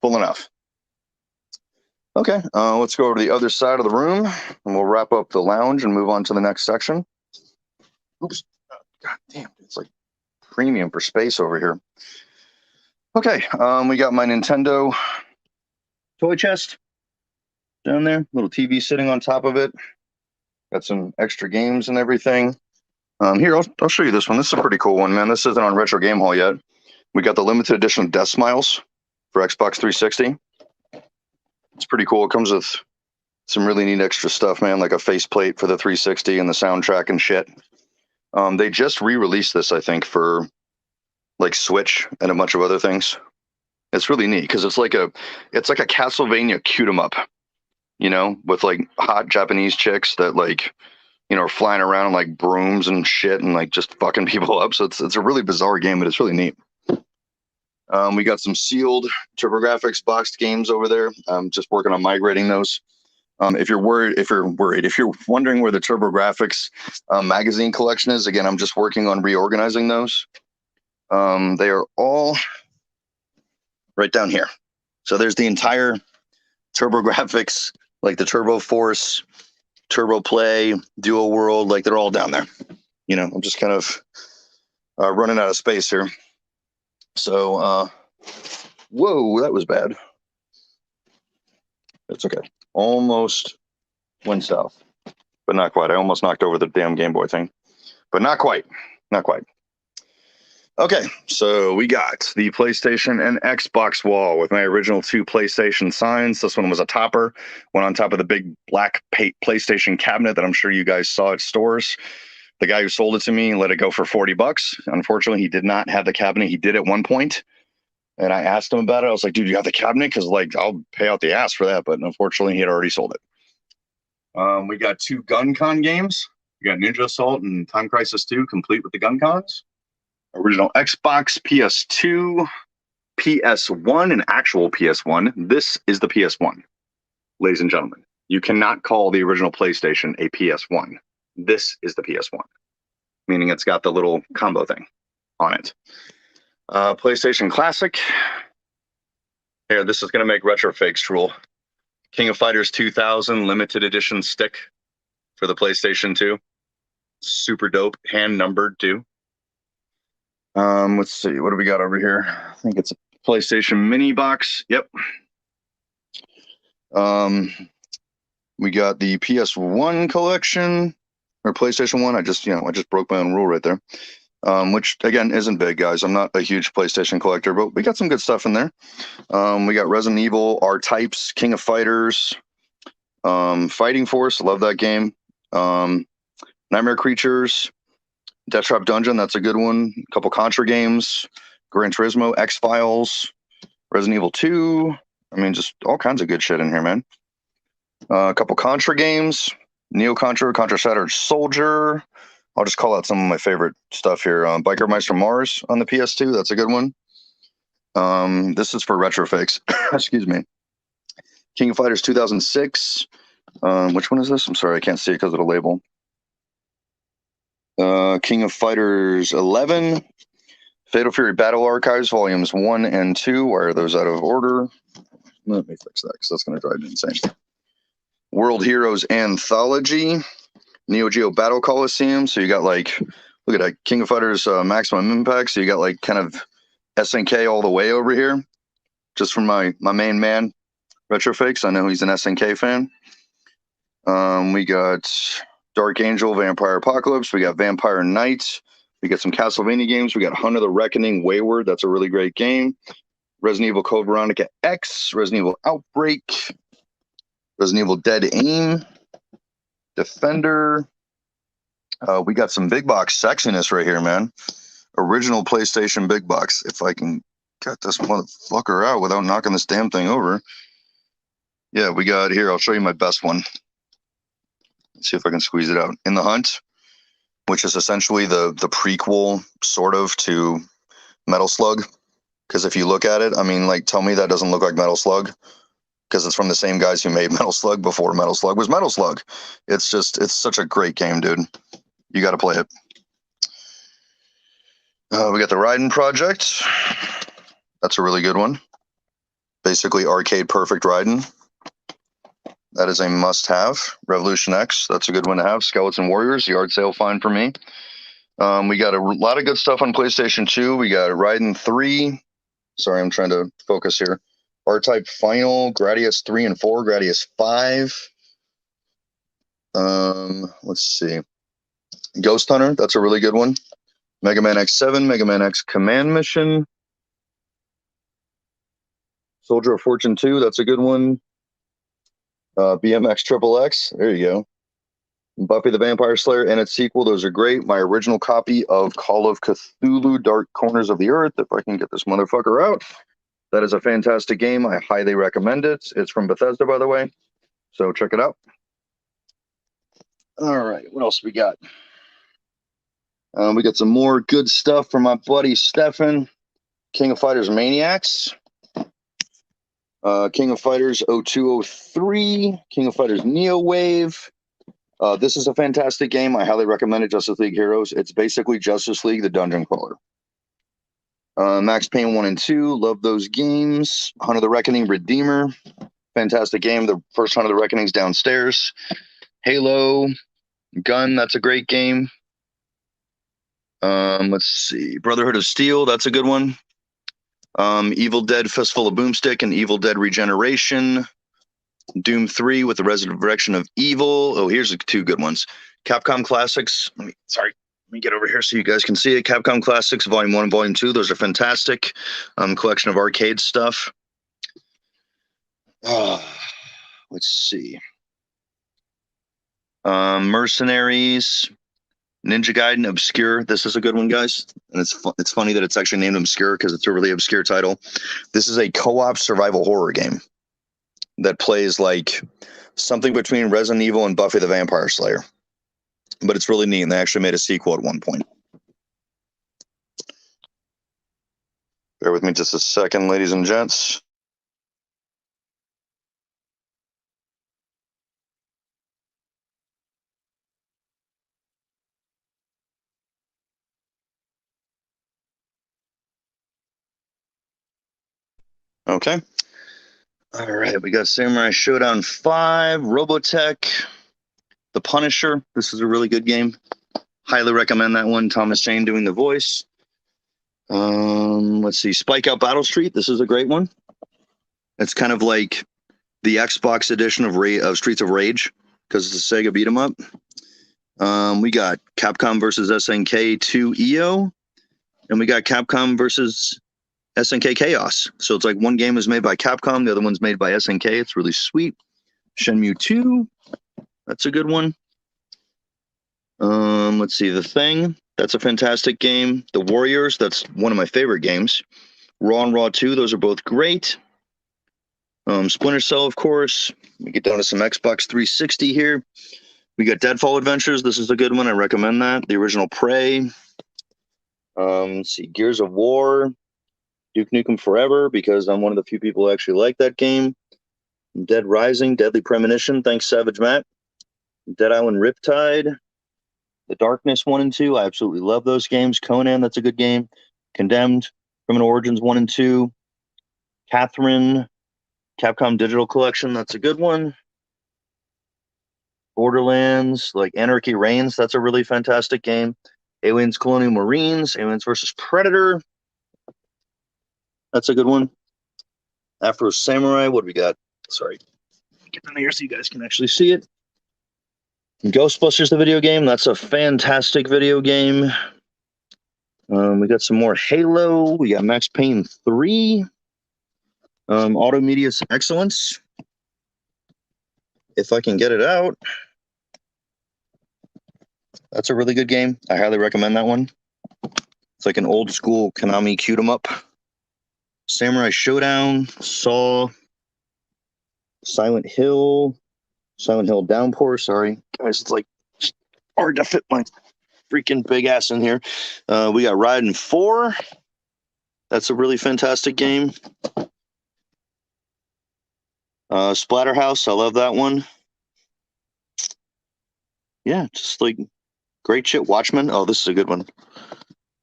full enough. Okay, let's go over to the other side of the room, and we'll wrap up the lounge and move on to the next section. Oops. God damn, it's like premium for space over here. Okay, we got my Nintendo toy chest down there. Little TV sitting on top of it. Got some extra games and everything. Here, I'll show you this one. This is a pretty cool one, man. This isn't on Retro Game Haul yet. We got the limited edition of Death Smiles. for Xbox 360. It's pretty cool. It comes with some really neat extra stuff, man, like a faceplate for the 360 and the soundtrack and shit. They just re-released this, I think, for like Switch and a bunch of other things. It's really neat because it's like a Castlevania cute 'em up, you know, with like hot Japanese chicks that like, you know, are flying around on like brooms and shit and like just fucking people up. So it's a really bizarre game, but it's really neat. We got some sealed TurboGrafx boxed games over there. I'm just working on migrating those. If you're wondering where the TurboGrafx magazine collection is, again, I'm just working on reorganizing those. They are all right down here. So there's the entire TurboGrafx, like the Turbo Force, Turbo Play, Duo World, like they're all down there. You know, I'm just kind of running out of space here. So, whoa, that was bad. It's okay. Almost went south, but not quite. I almost knocked over the damn Game Boy thing, but not quite. Not quite. Okay, so we got the PlayStation and Xbox wall with my original 2 PlayStation signs. This one was a topper, went on top of the big black PlayStation cabinet that I'm sure you guys saw at stores. The guy who sold it to me let it go for $40. Unfortunately, he did not have the cabinet. He did at one point. And I asked him about it. I was like, dude, you have the cabinet? Because like I'll pay out the ass for that. But unfortunately, he had already sold it. We got 2 Gun Con games. We got Ninja Assault and Time Crisis 2, complete with the Gun Cons. Original Xbox, PS2, PS1, and actual PS1. This is the PS1, ladies and gentlemen. You cannot call the original PlayStation a PS1. This is the PS1, meaning it's got the little combo thing on it. PlayStation Classic. Here, this is going to make retro fakes drool. King of Fighters 2000 limited edition stick for the PlayStation 2. Super dope, hand numbered too. Let's see, what do we got over here? I think it's a PlayStation mini box. Yep. We got the PS1 collection or PlayStation 1. I just broke my own rule right there. Which again isn't big, guys. I'm not a huge PlayStation collector, but we got some good stuff in there. We got Resident Evil, R-Types, King of Fighters, Fighting Force. Love that game. Nightmare Creatures, Death Trap Dungeon. That's a good one. A couple Contra games, Gran Turismo, X-Files, Resident Evil 2. I mean, just all kinds of good shit in here, man. A couple Contra games, Neo Contra, Contra Shattered Soldier. I'll just call out some of my favorite stuff here. Biker Mice from Mars on the PS2. That's a good one. This is for retro fakes. Excuse me. King of Fighters 2006. Which one is this? I'm sorry, I can't see it because of the label. King of Fighters 11. Fatal Fury Battle Archives Volumes 1 and 2. Why are those out of order? Let me fix that because that's going to drive me insane. World Heroes Anthology. Neo Geo Battle Coliseum. So you got like, look at that, King of Fighters Maximum Impact. So you got like kind of SNK all the way over here. Just from my main man, Retro Fakes. I know he's an SNK fan. We got Dark Angel, Vampire Apocalypse. We got Vampire Knight. We got some Castlevania games. We got Hunt of the Reckoning, Wayward. That's a really great game. Resident Evil Code Veronica X. Resident Evil Outbreak. Resident Evil Dead Aim. Defender. We got some big box sexiness right here, man. Original PlayStation big box. If I can get this motherfucker out without knocking this damn thing over. Yeah, we got here. I'll show you my best one. Let's see if I can squeeze it out. In the Hunt, which is essentially the prequel sort of to Metal Slug. Because if you look at it, I mean, like, tell me that doesn't look like Metal Slug. Because it's from the same guys who made Metal Slug before Metal Slug was Metal Slug. It's such a great game, dude. You got to play it. We got the Raiden Project. That's a really good one. Basically, arcade perfect Raiden. That is a must-have. Revolution X. That's a good one to have. Skeleton Warriors. Yard sale fine for me. We got a lot of good stuff on PlayStation 2. We got Raiden 3. Sorry, I'm trying to focus here. R-Type Final, Gradius 3 and 4, Gradius 5. Let's see. Ghost Hunter, that's a really good one. Mega Man X7, Mega Man X Command Mission. Soldier of Fortune 2, that's a good one. BMX Triple X, there you go. Buffy the Vampire Slayer and its sequel, those are great. My original copy of Call of Cthulhu Dark Corners of the Earth, if I can get this motherfucker out. That is a fantastic game. I highly recommend it. It's from Bethesda, by the way. So check it out. All right, what else we got? We got some more good stuff from my buddy Stefan. King of Fighters Maniacs. King of Fighters 0203. King of Fighters Neo Wave. This is a fantastic game. I highly recommend it. Justice League Heroes. It's basically Justice League, the Dungeon Crawler. Max Payne 1 and 2. Love those games. Hunt of the Reckoning Redeemer. Fantastic game. The first Hunt of the Reckoning's downstairs. Halo. Gun. That's a great game. Let's see. Brotherhood of Steel. That's a good one. Evil Dead Fistful of Boomstick and Evil Dead Regeneration. Doom 3 with the Resurrection of Evil. Oh, here's two good ones. Capcom Classics. Let me get over here so you guys can see it. Capcom Classics Volume 1 and Volume 2. Those are fantastic. Collection of arcade stuff. Let's see. Mercenaries. Ninja Gaiden Obscure. This is a good one, guys. And it's funny that it's actually named Obscure because it's a really obscure title. This is a co-op survival horror game that plays like something between Resident Evil and Buffy the Vampire Slayer. But it's really neat, and they actually made a sequel at one point. Bear with me just a second, ladies and gents. Okay. All right, we got Samurai Showdown 5, Robotech, The Punisher. This is a really good game. Highly recommend that one. Thomas Jane doing the voice. Let's see, Spike Out Battle Street. This is a great one. It's kind of like the Xbox edition of Streets of Rage because it's a Sega beat 'em up. We got Capcom versus SNK 2 EO, and we got Capcom versus SNK Chaos. So it's like one game is made by Capcom, the other one's made by SNK. It's really sweet. Shenmue 2, that's a good one. Let's see, The Thing, that's a fantastic game. The Warriors, that's one of my favorite games. Raw and Raw 2, those are both great. Splinter Cell, of course. We get down to some Xbox 360 here. We got Deadfall Adventures. This is a good one. I recommend that. The original Prey. Let's see, Gears of War. Duke Nukem Forever, because I'm one of the few people who actually like that game. Dead Rising, Deadly Premonition. Thanks, Savage Matt. Dead Island Riptide. The Darkness 1 and 2. I absolutely love those games. Conan, that's a good game. Condemned. Criminal Origins 1 and 2. Catherine. Capcom Digital Collection. That's a good one. Borderlands, like Anarchy Reigns. That's a really fantastic game. Aliens Colonial Marines. Aliens versus Predator. That's a good one. Afro Samurai. What do we got? Sorry. Get down here so you guys can actually see it. Ghostbusters, the video game. That's a fantastic video game. We got some more Halo. We got Max Payne 3. Auto Media's Excellence. If I can get it out. That's a really good game. I highly recommend that one. It's like an old school Konami cute 'em up. Samurai Showdown, Saw, Silent Hill Downpour. Sorry, guys, it's like hard to fit my freaking big ass in here. We got Raiden 4. That's a really fantastic game. Splatterhouse, I love that one. Yeah, just like great shit. Watchmen. Oh, this is a good one.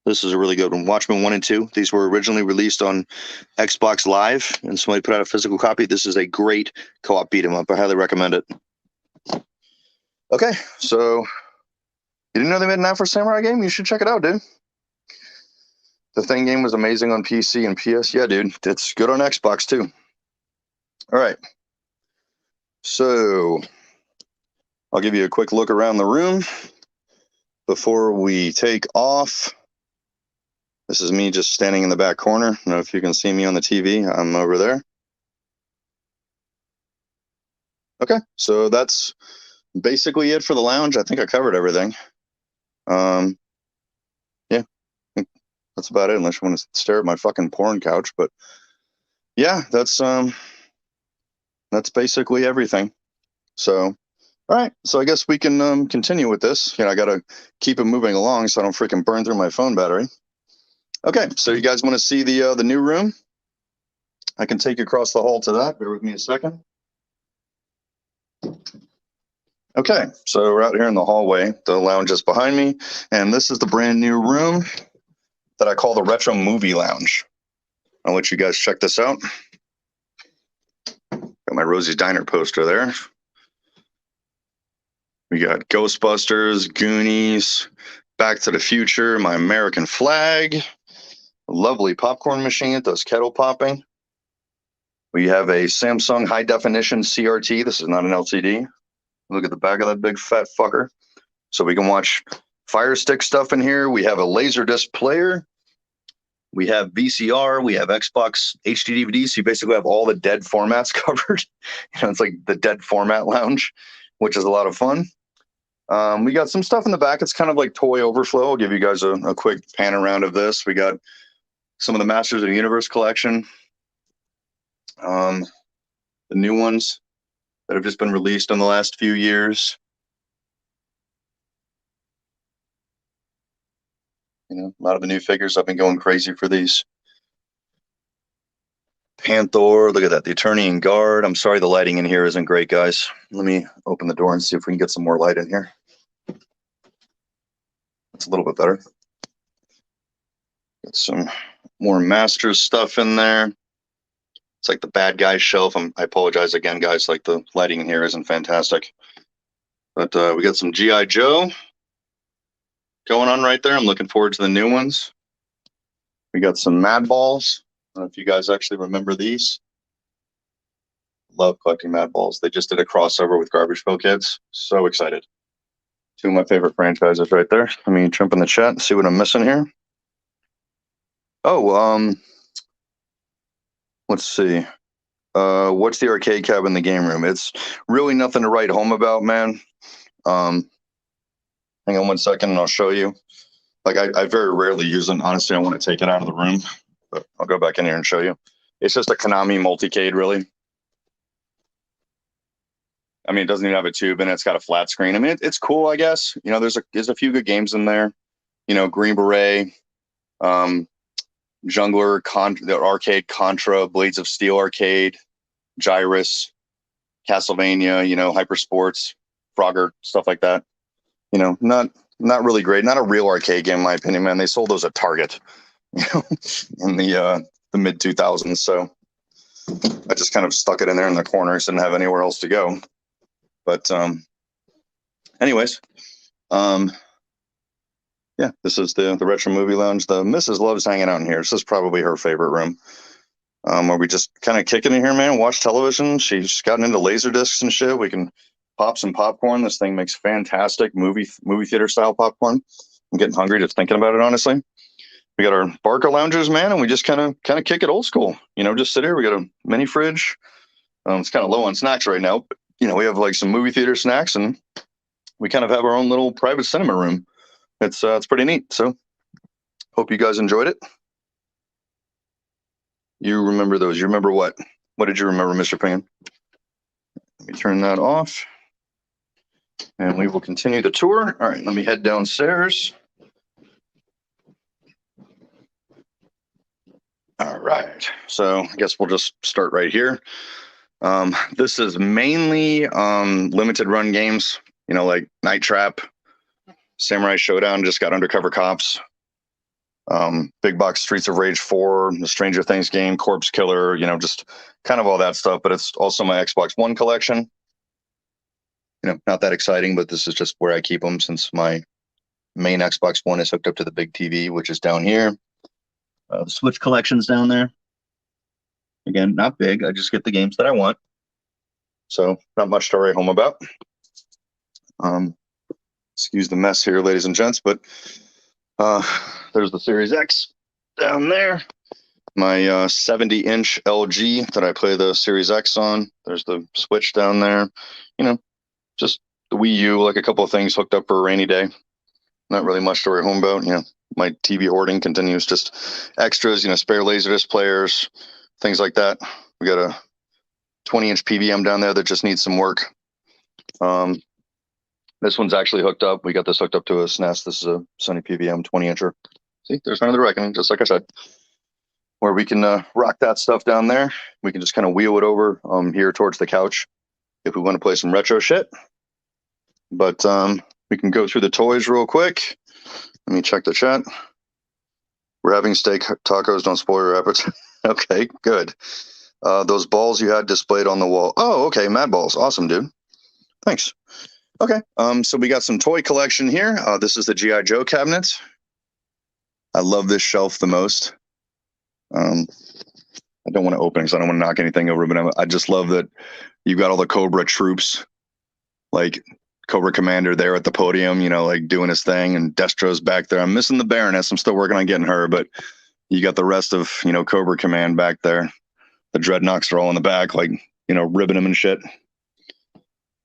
This is a really good one. Watchmen 1 and 2. These were originally released on Xbox Live, and somebody put out a physical copy. This is a great co-op beat 'em up. I highly recommend it. Okay, so you didn't know they made an Afro Samurai game? You should check it out, dude. The Thing game was amazing on PC and PS. Yeah, dude, it's good on Xbox too. All right. So I'll give you a quick look around the room before we take off. This is me just standing in the back corner. I don't know if you can see me on the TV. I'm over there. Okay, so that's basically it for the lounge. I think I covered everything. Yeah, I think that's about it. Unless you want to stare at my fucking porn couch, but yeah, that's basically everything. So, all right, so I guess we can continue with this. You know, I gotta keep it moving along so I don't freaking burn through my phone battery. Okay, so you guys want to see the new room? I can take you across the hall to that. Bear with me a second. Okay, so we're out here in the hallway. The lounge is behind me, and this is the brand new room that I call the Retro Movie Lounge. I'll let you guys check this out. Got my Rosie's Diner poster there. We got Ghostbusters, Goonies, Back to the Future, my American flag, a lovely popcorn machine that does kettle popping. We have a Samsung high definition CRT. This is not an LCD. Look at the back of that big fat fucker. So we can watch Fire Stick stuff in here. We have a Laserdisc player. We have VCR. We have Xbox HD DVD. So you basically have all the dead formats covered. You know, it's like the dead format lounge, which is a lot of fun. We got some stuff in the back. It's kind of like toy overflow. I'll give you guys a quick pan around of this. We got some of the Masters of the Universe collection. The new ones that have just been released in the last few years. You know, a lot of the new figures. I've been going crazy for these. Panther, look at that. The Eternian Guard. I'm sorry the lighting in here isn't great, guys. Let me open the door and see if we can get some more light in here. It's a little bit better. Got some more Masters stuff in there. It's like the bad guy shelf. I apologize again, guys. Like the lighting in here isn't fantastic. But we got some G.I. Joe going on right there. I'm looking forward to the new ones. We got some Mad Balls. I don't know if you guys actually remember these. Love collecting Mad Balls. They just did a crossover with Garbage Pail Kids. So excited. Two of my favorite franchises right there. Let me jump in the chat and see what I'm missing here. Oh, let's see. What's the arcade cab in the game room? It's really nothing to write home about, man. Hang on one second and I'll show you. Like I very rarely use it. Honestly, I want to take it out of the room, but I'll go back in here and show you. It's just a Konami multicade, really. I mean, it doesn't even have a tube in it. It's got a flat screen. I mean, it's cool, I guess. You know, there's a few good games in there. You know, Green Beret, Jungler, the arcade, Contra, Blades of Steel arcade, Gyrus, Castlevania, you know, Hyper Sports, Frogger, stuff like that. You know, not really great. Not a real arcade game, in my opinion, man. They sold those at Target, you know, in the mid 2000s. So I just kind of stuck it in there in the corners, didn't have anywhere else to go. But anyways, yeah, this is the Retro Movie Lounge. The Mrs. loves hanging out in here. This is probably her favorite room. Where we just kind of kick it in here, man, watch television. She's gotten into laser discs and shit. We can pop some popcorn. This thing makes fantastic movie theater style popcorn. I'm getting hungry just thinking about it, honestly. We got our Barker lounges, man, and we just kind of kick it old school. You know, just sit here. We got a mini fridge. It's kind of low on snacks right now, but you know, we have like some movie theater snacks, and we kind of have our own little private cinema room. It's pretty neat. So, hope you guys enjoyed it. You remember those? You remember what? What did you remember, Mr. Pingan? Let me turn that off, and we will continue the tour. All right, let me head downstairs. All right, so I guess we'll just start right here. This is mainly limited run games, you know, like Night Trap, Samurai Showdown, just got Undercover Cops, Big Box Streets of Rage 4, the Stranger Things game, Corpse Killer, you know, just kind of all that stuff. But it's also my Xbox One collection. You know, not that exciting, but this is just where I keep them since my main Xbox One is hooked up to the big TV, which is down here. The Switch collection's down there. Again, not big. I just get the games that I want. So not much to write home about. Excuse the mess here, ladies and gents, but there's the Series X down there. my 70-inch LG that I play the Series X on. There's the Switch down there. You know, just the Wii U, like a couple of things hooked up for a rainy day. Not really much to write home about. You know, my TV hoarding continues. Just extras, you know, spare Laserdisc players, things like that. We got a 20-inch PVM down there that just needs some work. This one's actually hooked up. We got this hooked up to a SNES. This is a Sony PVM 20-incher. See, there's another reckoning, just like I said, where we can rock that stuff down there. We can just kind of wheel it over here towards the couch if we want to play some retro shit. But we can go through the toys real quick. Let me check the chat. We're having steak tacos. Don't spoil your appetite. Okay, good. Those balls you had displayed on the wall. Oh, okay, Mad Balls. Awesome, dude. Thanks. Okay, so we got some toy collection here. This is the G.I. Joe cabinet. I love this shelf the most. I don't want to open it because I don't want to knock anything over, but I just love that you've got all the Cobra troops, like Cobra Commander there at the podium, you know, like doing his thing, and Destro's back there. I'm missing the Baroness. I'm still working on getting her, but you got the rest of, you know, Cobra Command back there. The Dreadnoks are all in the back, like, you know, ribbing them and shit.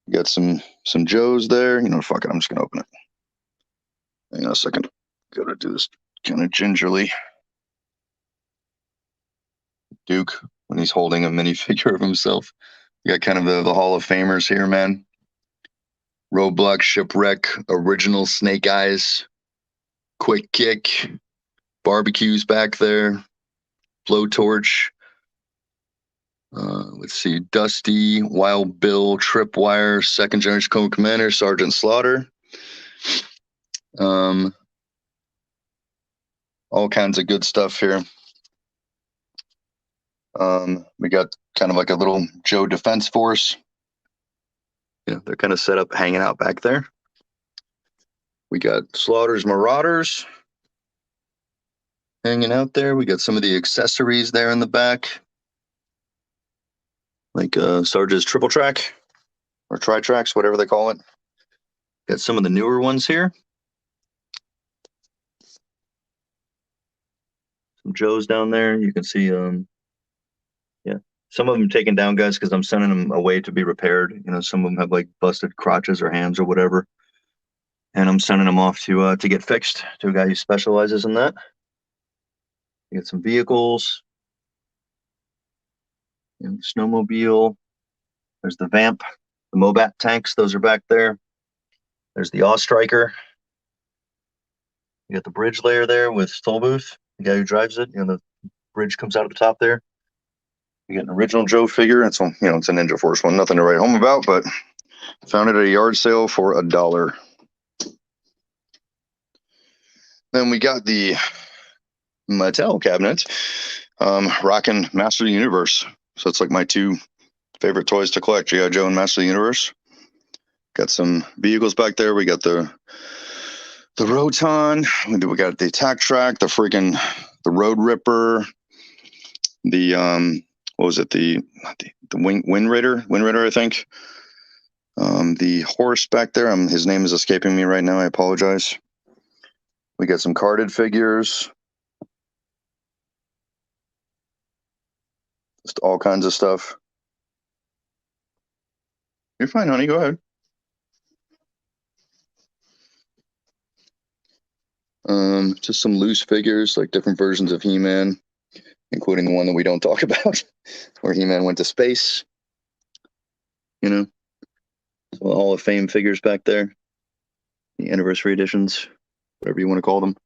You got some Joes there. You know, fuck it. I'm just going to open it. Hang on a second. Got to do this kind of gingerly. Duke, when he's holding a minifigure of himself. You got kind of the Hall of Famers here, man. Roadblock, Shipwreck, Original Snake Eyes, Quick Kick, Barbecues back there, Blowtorch. Let's see, Dusty, Wild Bill, Tripwire, Second Generation Cobra Commander, Sergeant Slaughter. All kinds of good stuff here. We got kind of like a little Joe Defense Force. You know, they're kind of set up hanging out back there. We got Slaughter's Marauders hanging out there. We got some of the accessories there in the back, like Sarge's Triple Track or Tri-Tracks, whatever they call it. Got some of the newer ones here. Some Joes down there. You can see, yeah, some of them taken down, guys, because I'm sending them away to be repaired. You know, some of them have like busted crotches or hands or whatever, and I'm sending them off to get fixed to a guy who specializes in that. You got some vehicles. You know, snowmobile. There's the Vamp, the Mobat tanks. Those are back there. There's the Striker. You got the bridge layer there with Tollbooth, the guy who drives it. You know, the bridge comes out of the top there. You got an original Joe figure. It's, you know, it's a Ninja Force one. Nothing to write home about, but found it at a yard sale for $1. Then we got the Mattel cabinet, rocking Master of the Universe. So it's like my two favorite toys to collect, G.I. Joe and Master of the Universe. Got some vehicles back there. We got the Roton. We got the Attack Track, the Road Ripper, the what was it? The Wind Raider, I think. The horse back there. His name is escaping me right now. I apologize. We got some carded figures. Just all kinds of stuff. You're fine, honey. Go ahead. Just some loose figures, like different versions of He-Man, including the one that we don't talk about, where He-Man went to space. You know, some Hall of Fame figures back there, the anniversary editions, whatever you want to call them.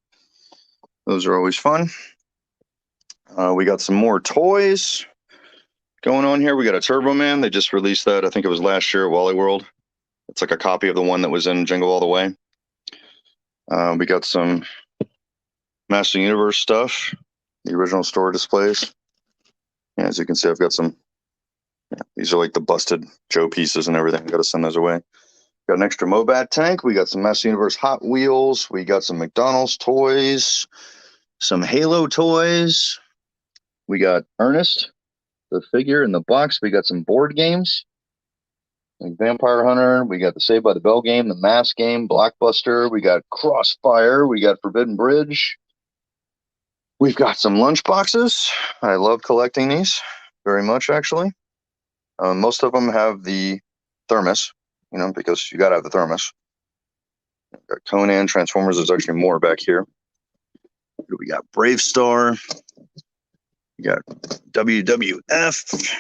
Those are always fun. We got some more toys going on here. We got a Turbo Man. They just released that. I think it was last year at Wally World. It's like a copy of the one that was in Jingle All the Way. We got some Master Universe stuff, the original store displays. Yeah, as you can see, I've got some. Yeah, these are like the busted Joe pieces and everything. Got to send those away. Got an extra Mobat tank. We got some Master Universe Hot Wheels. We got some McDonald's toys, some Halo toys. We got Ernest, the figure in the box. We got some board games, like Vampire Hunter. We got the Saved by the Bell game, the Mask game, Blockbuster. We got Crossfire. We got Forbidden Bridge. We've got some lunch boxes. I love collecting these very much, actually. Most of them have the thermos, you know, because you got to have the thermos. We've got Conan, Transformers. There's actually more back here. We got Brave Star. We got WWF.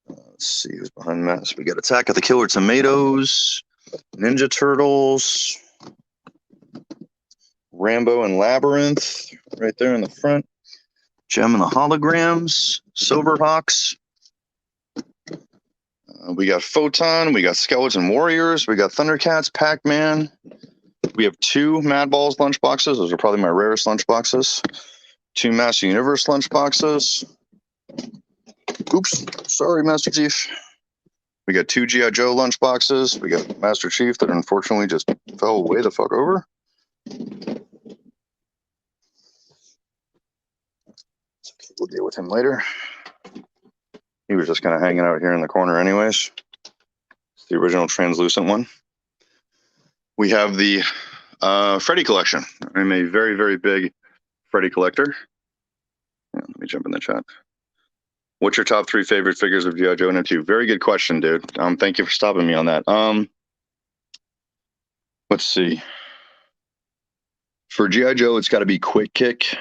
Let's see who's behind that. So we got Attack of the Killer Tomatoes, Ninja Turtles, Rambo and Labyrinth right there in the front. Gem and the Holograms, Silverhawks. We got Photon, we got Skeleton Warriors, we got Thundercats, Pac-Man. We have 2 Mad Balls lunchboxes. Those are probably my rarest lunchboxes. 2 Master Universe lunchboxes. Oops, sorry, Master Chief. We got 2 G.I. Joe lunchboxes. We got Master Chief that unfortunately just fell way the fuck over. We'll deal with him later. He was just kind of hanging out here in the corner anyways. It's the original translucent one. We have the Freddy collection. I'm a very, very big Freddy collector. Yeah, let me jump in the chat. What's your top 3 favorite figures of G.I. Joe and M2? Very good question, dude. Thank you for stopping me on that. Let's see. For G.I. Joe, it's got to be Quick Kick,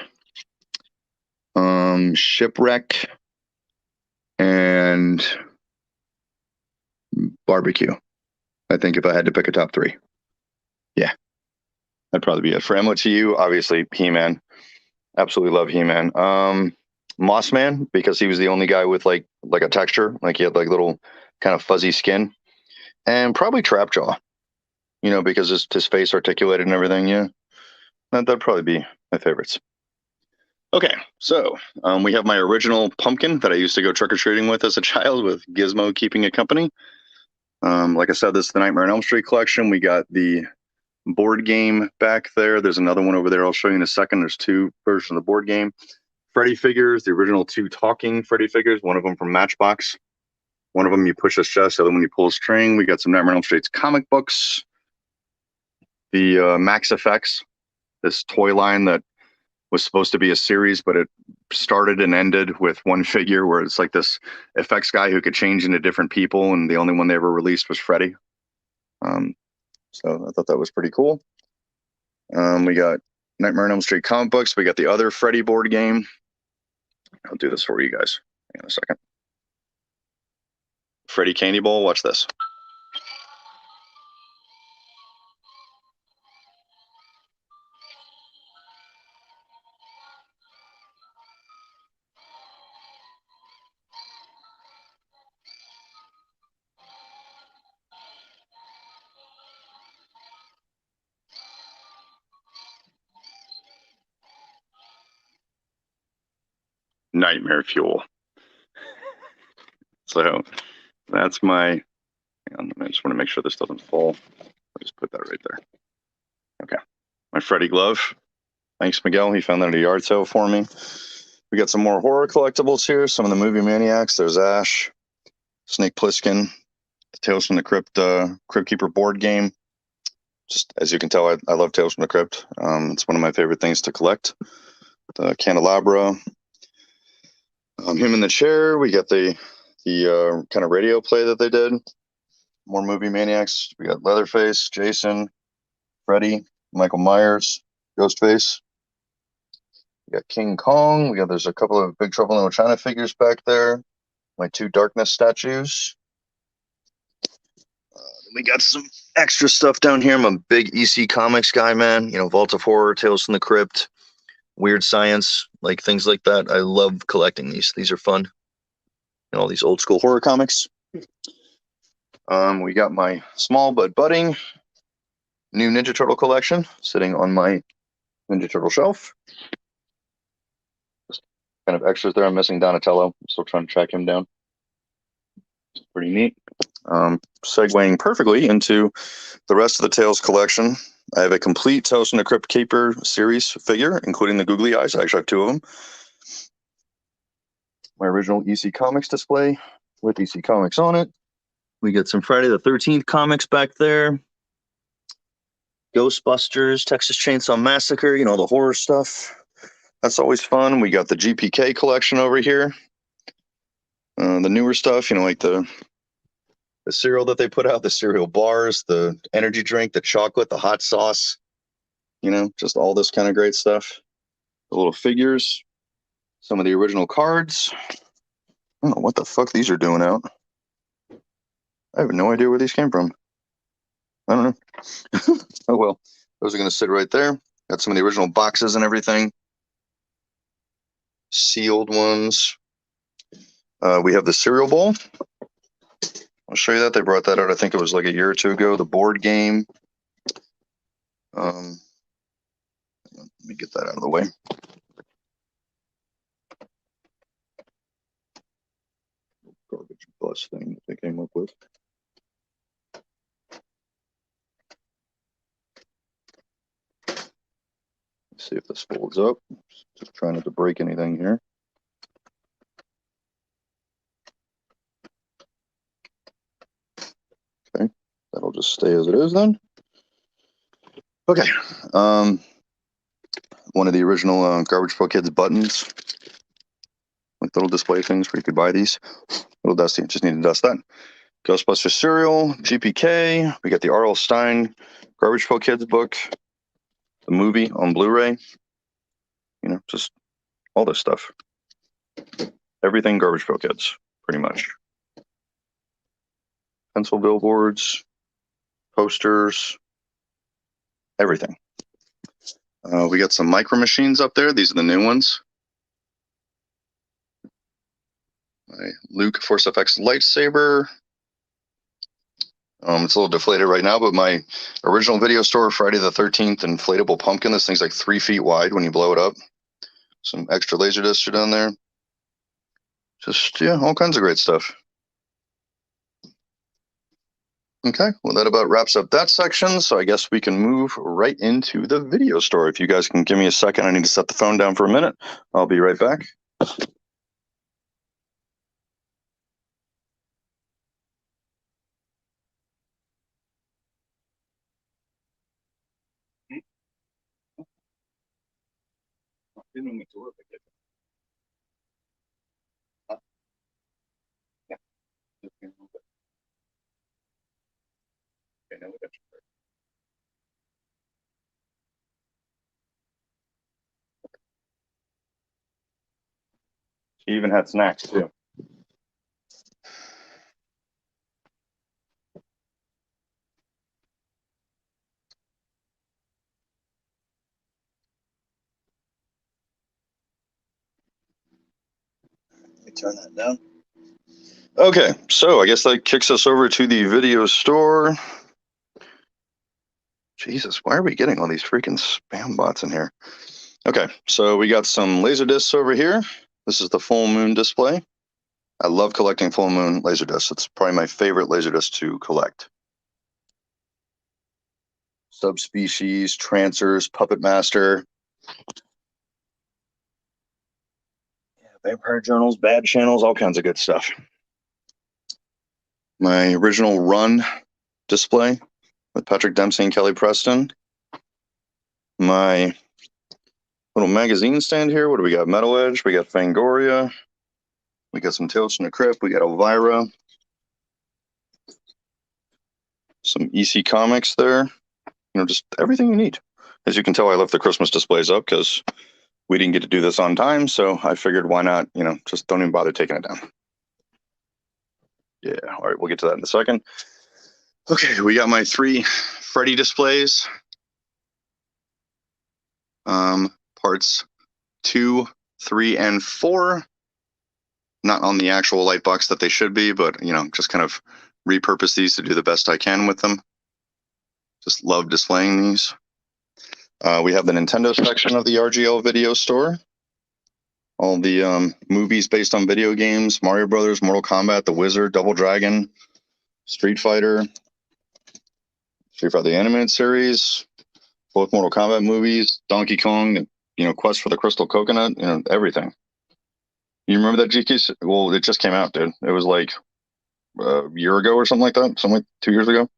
Shipwreck, and Barbecue. I think if I had to pick a top 3. Yeah, that'd probably be it. For MOTU, obviously He-Man. Absolutely love He-Man. Mossman, because he was the only guy with like a texture, like he had like little kind of fuzzy skin, and probably Trapjaw, you know, because his face articulated and everything. Yeah, that'd probably be my favorites. Okay, so we have my original pumpkin that I used to go trick-or-treating with as a child, with Gizmo keeping it company. Like I said, this is the Nightmare on Elm Street collection. We got the board game back there. There's another one over there I'll show you in a second. There's 2 versions of the board game. Freddy figures, the original 2 talking Freddy figures, one of them from Matchbox. One of them you push his chest, the other one you pull his string. We got some Nightmare on Elm Street's comic books. The Max Effects, this toy line that was supposed to be a series, but it started and ended with one figure where it's like this effects guy who could change into different people, and the only one they ever released was Freddy. So I thought that was pretty cool. We got Nightmare on Elm Street comic books. We got the other Freddy board game. I'll do this for you guys. Hang on a second. Freddy Candy Bowl. Watch this. Nightmare fuel. So that's my, hang on, I just want to make sure this doesn't fall. I'll just put that right there. Okay. My Freddy glove. Thanks, Miguel. He found that at a yard sale for me. We got some more horror collectibles here. Some of the movie maniacs. There's Ash, Snake Plissken, the Tales from the Crypt, Crypt Keeper board game. Just as you can tell, I love Tales from the Crypt. It's one of my favorite things to collect. The Candelabra. Him in the chair. We got the kind of radio play that they did. More movie maniacs. We got Leatherface, Jason, Freddy, Michael Myers, Ghostface. We got King Kong. There's a couple of Big Trouble in Little China figures back there. My 2 Darkness statues. We got some extra stuff down here. I'm a big EC Comics guy, man. You know, Vault of Horror, Tales from the Crypt, Weird Science, like things like that. I love collecting these. These are fun. And all these old school horror comics. We got my small but budding new Ninja Turtle collection sitting on my Ninja Turtle shelf. Just kind of extras there. I'm missing Donatello. I'm still trying to track him down. It's pretty neat. Segueing perfectly into the rest of the Tales collection. I have a complete Tales from the Crypt Keeper series figure, including the googly eyes. I actually have 2 of them. My original EC Comics display with EC Comics on it. We get some Friday the 13th comics back there. Ghostbusters, Texas Chainsaw Massacre, you know, the horror stuff. That's always fun. We got the GPK collection over here. The newer stuff, you know, like the cereal that they put out, the cereal bars, the energy drink, the chocolate, the hot sauce, you know, just all this kind of great stuff. The little figures, some of the original cards. I don't know what the fuck these are doing out. I have no idea where these came from. I don't know. Oh well, those are going to sit right there. Got some of the original boxes and everything. Sealed ones. We have the cereal bowl. I'll show you that. They brought that out, I think it was like a year or two ago. The board game. Let me get that out of the way. Garbage bus thing that they came up with. Let's see if this folds up. Just trying not to break anything here. Okay, that'll just stay as it is then. Okay, one of the original Garbage Pail Kids buttons, like little display things where you could buy these. A little dusty, just need to dust that. Ghostbusters cereal, GPK. We got the R.L. Stine Garbage Pail Kids book, the movie on Blu-ray. You know, just all this stuff. Everything Garbage Pail Kids, pretty much. Pencil billboards, posters, everything. We got some micro machines up there. These are the new ones. My Luke Force FX lightsaber. It's a little deflated right now, but my original video store, Friday the 13th inflatable pumpkin. This thing's like 3 feet wide when you blow it up. Some extra laser discs are down there. Just, yeah, all kinds of great stuff. Okay, well, that about wraps up that section. So I guess we can move right into the video store. If you guys can give me a second, I need to set the phone down for a minute. I'll be right back. She even had snacks too. Let me turn that down. Okay, so I guess that kicks us over to the video store. Jesus, why are we getting all these freaking spam bots in here? Okay, so we got some laser discs over here. This is the full moon display. I love collecting full moon laser discs. It's probably my favorite laser disc to collect. Subspecies, Trancers, Puppet Master. Yeah, Vampire Journals, Bad Channels, all kinds of good stuff. My original Run display with Patrick Dempsey and Kelly Preston. My little magazine stand here. What do we got? Metal Edge. We got Fangoria. We got some Tales from the Crypt. We got Elvira. Some EC Comics there. You know, just everything you need. As you can tell, I left the Christmas displays up because we didn't get to do this on time. So I figured why not, you know, just don't even bother taking it down. Yeah, all right, we'll get to that in a second. Okay, we got my 3 Freddy displays. Parts 2, 3, and 4. Not on the actual light box that they should be, but, you know, just kind of repurpose these to do the best I can with them. Just love displaying these. We have the Nintendo section of the RGL video store. All the movies based on video games: Mario Brothers, Mortal Kombat, The Wizard, Double Dragon, Street Fighter the animated series, both Mortal Kombat movies, Donkey Kong, you know, Quest for the Crystal Coconut, you know, everything. You remember that GK? Well, it just came out, dude. It was like a year ago or something like that. Something like 2 years ago.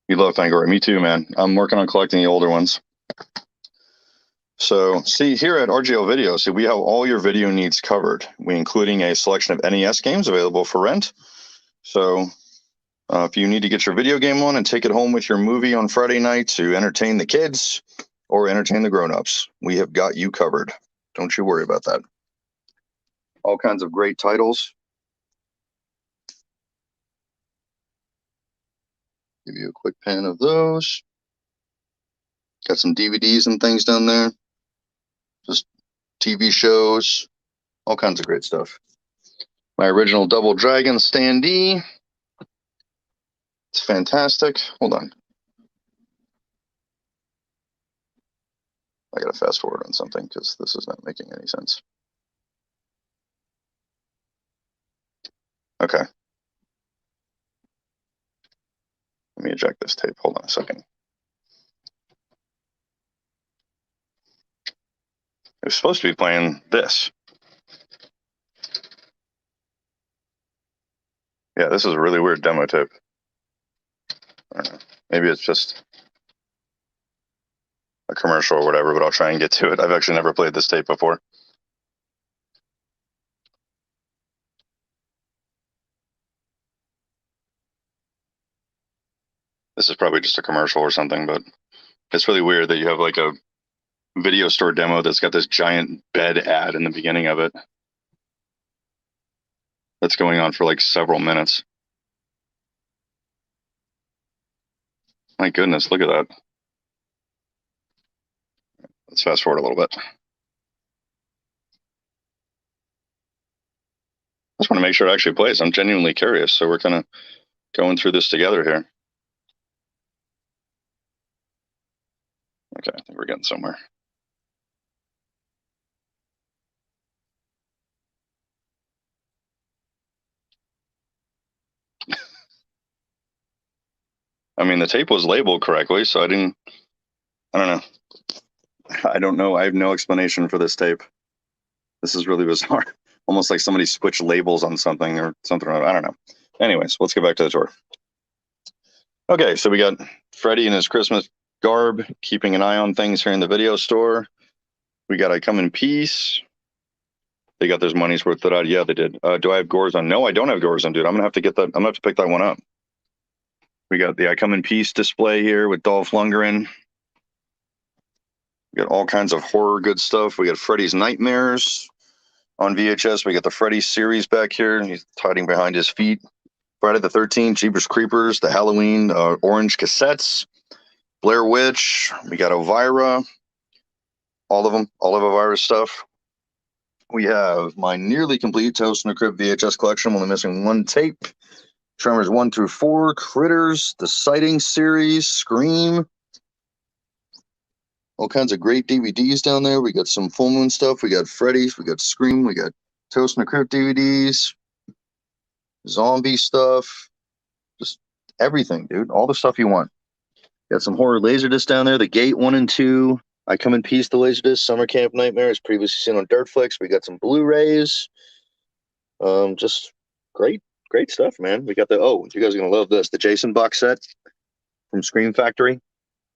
You love Fangoria. Me too, man. I'm working on collecting the older ones. So, see, here at RGL Video, we have all your video needs covered. We including a selection of NES games available for rent. So, if you need to get your video game on and take it home with your movie on Friday night to entertain the kids or entertain the grown-ups, we have got you covered. Don't you worry about that. All kinds of great titles. Give you a quick pan of those. Got some DVDs and things down there. Just TV shows, all kinds of great stuff. My original Double Dragon standee. It's fantastic. Hold on. I gotta fast forward on something because this is not making any sense. Okay. Let me eject this tape. Hold on a second. It was supposed to be playing this. Yeah, this is a really weird demo tape. I don't know. Maybe it's just a commercial or whatever, but I'll try and get to it. I've actually never played this tape before. This is probably just a commercial or something, but it's really weird that you have like a video store demo that's got this giant bed ad in the beginning of it. That's going on for like several minutes. My goodness, look at that. Let's fast forward a little bit. I just want to make sure it actually plays. I'm genuinely curious, so we're kind of going through this together here. Okay, I think we're getting somewhere. I mean, the tape was labeled correctly, so I don't know. I don't know. I have no explanation for this tape. This is really bizarre. Almost like somebody switched labels on something or something. I don't know. Anyways, let's get back to the tour. Okay, so we got Freddy in his Christmas garb, keeping an eye on things here in the video store. We got I Come in Peace. They got their money's worth out. Yeah, they did. Do I have Gorzon? No, I don't have Gorzon, dude. I'm gonna have to get that. I'm gonna have to pick that one up. We got the I Come in Peace display here with Dolph Lundgren. We got all kinds of horror good stuff. We got Freddy's Nightmares on VHS. We got the Freddy series back here. He's hiding behind his feet. Friday the 13th, Jeepers Creepers, the Halloween orange cassettes, Blair Witch. We got Elvira. All of them. All of Elvira's stuff. We have my nearly complete Toast in the Crypt VHS collection. I'm only missing one tape. Tremors 1 through 4, Critters, the Sighting series, Scream. All kinds of great DVDs down there. We got some Full Moon stuff. We got Freddy's. We got Scream. We got Toast in the Crypt DVDs. Zombie stuff. Just everything, dude. All the stuff you want. Got some horror Laserdisc down there. The Gate 1 and 2. I Come in Peace, the Laserdisc. Summer Camp Nightmares, previously seen on Dirtflix. We got some Blu-rays. Just great stuff, man. We got the, oh, you guys are going to love this. The Jason box set from Scream Factory.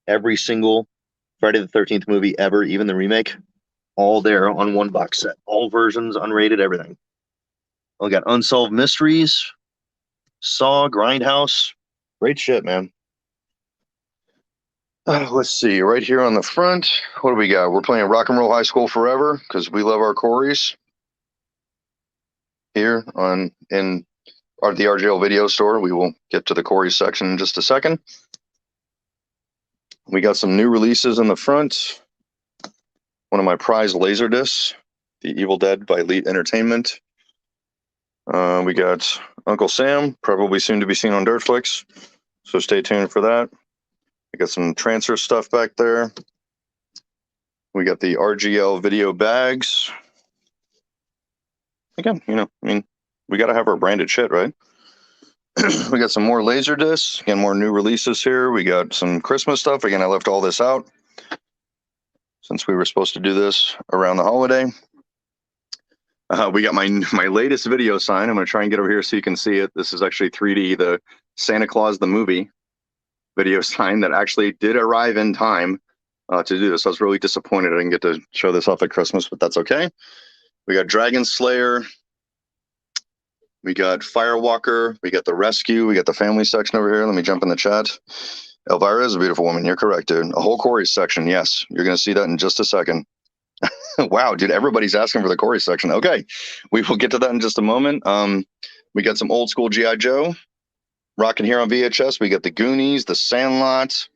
Every single Friday the 13th movie ever, even the remake, all there on one box set. All versions, unrated, everything. We got Unsolved Mysteries, Saw, Grindhouse. Great shit, man. Let's see, right here on the front, what do we got? We're playing Rock and Roll High School Forever because we love our Corys. Here in the RGL video store. We will get to the Cory section in just a second. We got some new releases in the front. One of my prized Laserdiscs, The Evil Dead by Elite Entertainment. We got Uncle Sam, probably soon to be seen on Dirtflix, so stay tuned for that. We got some transfer stuff back there. We got the RGL video bags. Again, you know, I mean, we got to have our branded shit, right? We got some more Laserdiscs. Again, more new releases here. We got some Christmas stuff. Again, I left all this out since we were supposed to do this around the holiday. We got my latest video sign. I'm going to try and get over here so you can see it. This is actually 3D, the Santa Claus the movie video sign that actually did arrive in time to do this. I was really disappointed I didn't get to show this off at Christmas, but that's okay. We got Dragon Slayer. We got Firewalker. We got the Rescue. We got the family section over here. Let me jump in the chat. Elvira is a beautiful woman. You're correct, dude. A whole Cory section. Yes, you're going to see that in just a second. Wow, dude, everybody's asking for the Cory section. Okay, we will get to that in just a moment. We got some old school G.I. Joe rocking here on VHS. We got the Goonies, the Sandlot,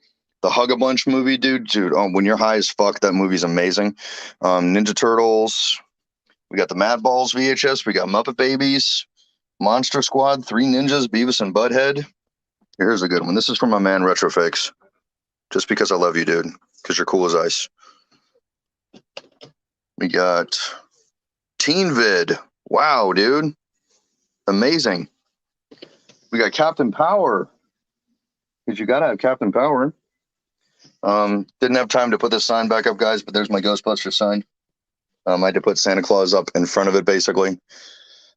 the Hug-a-Bunch movie, dude. When you're high as fuck, that movie's amazing. Ninja Turtles. We got the Mad Balls VHS. We got Muppet Babies, Monster Squad, Three Ninjas, Beavis and Butthead. Here's a good one. This is from my man Retrofix. Just because I love you, dude. Because you're cool as ice. We got Teen Vid. Wow, dude. Amazing. We got Captain Power. Because you got to have Captain Power. Didn't have time to put this sign back up, guys, but there's my Ghostbusters sign. I had to put Santa Claus up in front of it, basically.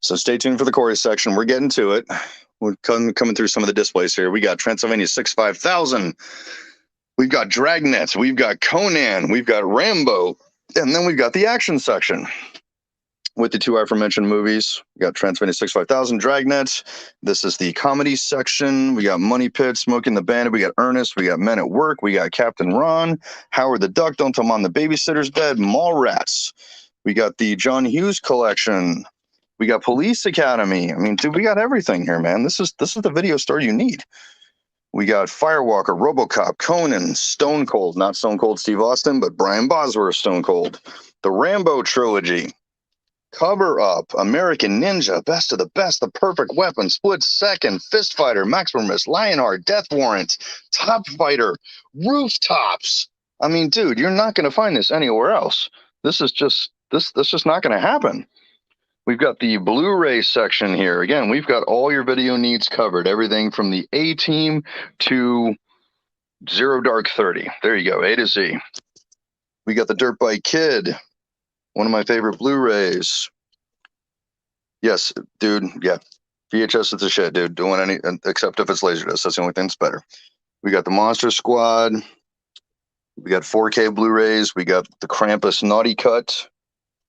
So stay tuned for the Cory section. We're getting to it. We're coming through some of the displays here. We got Transylvania 65000. We've got Dragnet. We've got Conan. We've got Rambo. And then we've got the action section with the two aforementioned movies. We got Transylvania 65000, Dragnet. This is the comedy section. We got Money Pit, Smoking the Bandit. We got Ernest. We got Men at Work. We got Captain Ron, Howard the Duck, Don't Tell Mom the Babysitter's Dead, Mallrats. We got the John Hughes collection. We got Police Academy. I mean, dude, we got everything here, man. This is the video store you need. We got Firewalker, Robocop, Conan, Stone Cold, not Stone Cold Steve Austin, but Brian Bosworth Stone Cold. The Rambo trilogy, Cover Up, American Ninja, Best of the Best, The Perfect Weapon, Split Second, Fist Fighter, Maximus, Lionheart, Death Warrant, Top Fighter, Rooftops. I mean, dude, you're not going to find this anywhere else. This is just not going to happen. We've got the Blu-ray section here. Again, we've got all your video needs covered. Everything from the A-Team to Zero Dark 30. There you go, A to Z. We got the Dirt Bike Kid, one of my favorite Blu-rays. Yes, dude, yeah. VHS is the shit, dude. Doing any, except if it's Laserdisc. That's the only thing that's better. We got the Monster Squad. We got 4K Blu-rays. We got the Krampus Naughty Cut,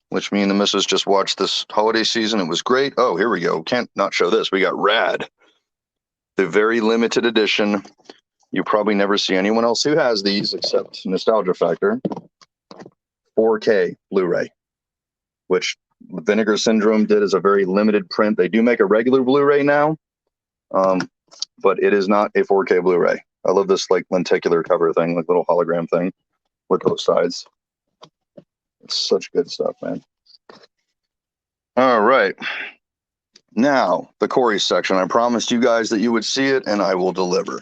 which me and the missus just watched this holiday season. It was great. Oh, here we go. Can't not show this. We got Rad, the very limited edition. You probably never see anyone else who has these except Nostalgia Factor. 4K Blu-ray, which Vinegar Syndrome did as a very limited print. They do make a regular Blu-ray now, but it is not a 4K Blu-ray. I love this like lenticular cover thing, like little hologram thing with both sides. It's such good stuff, man. All right. Now, the Cory section. I promised you guys that you would see it, and I will deliver.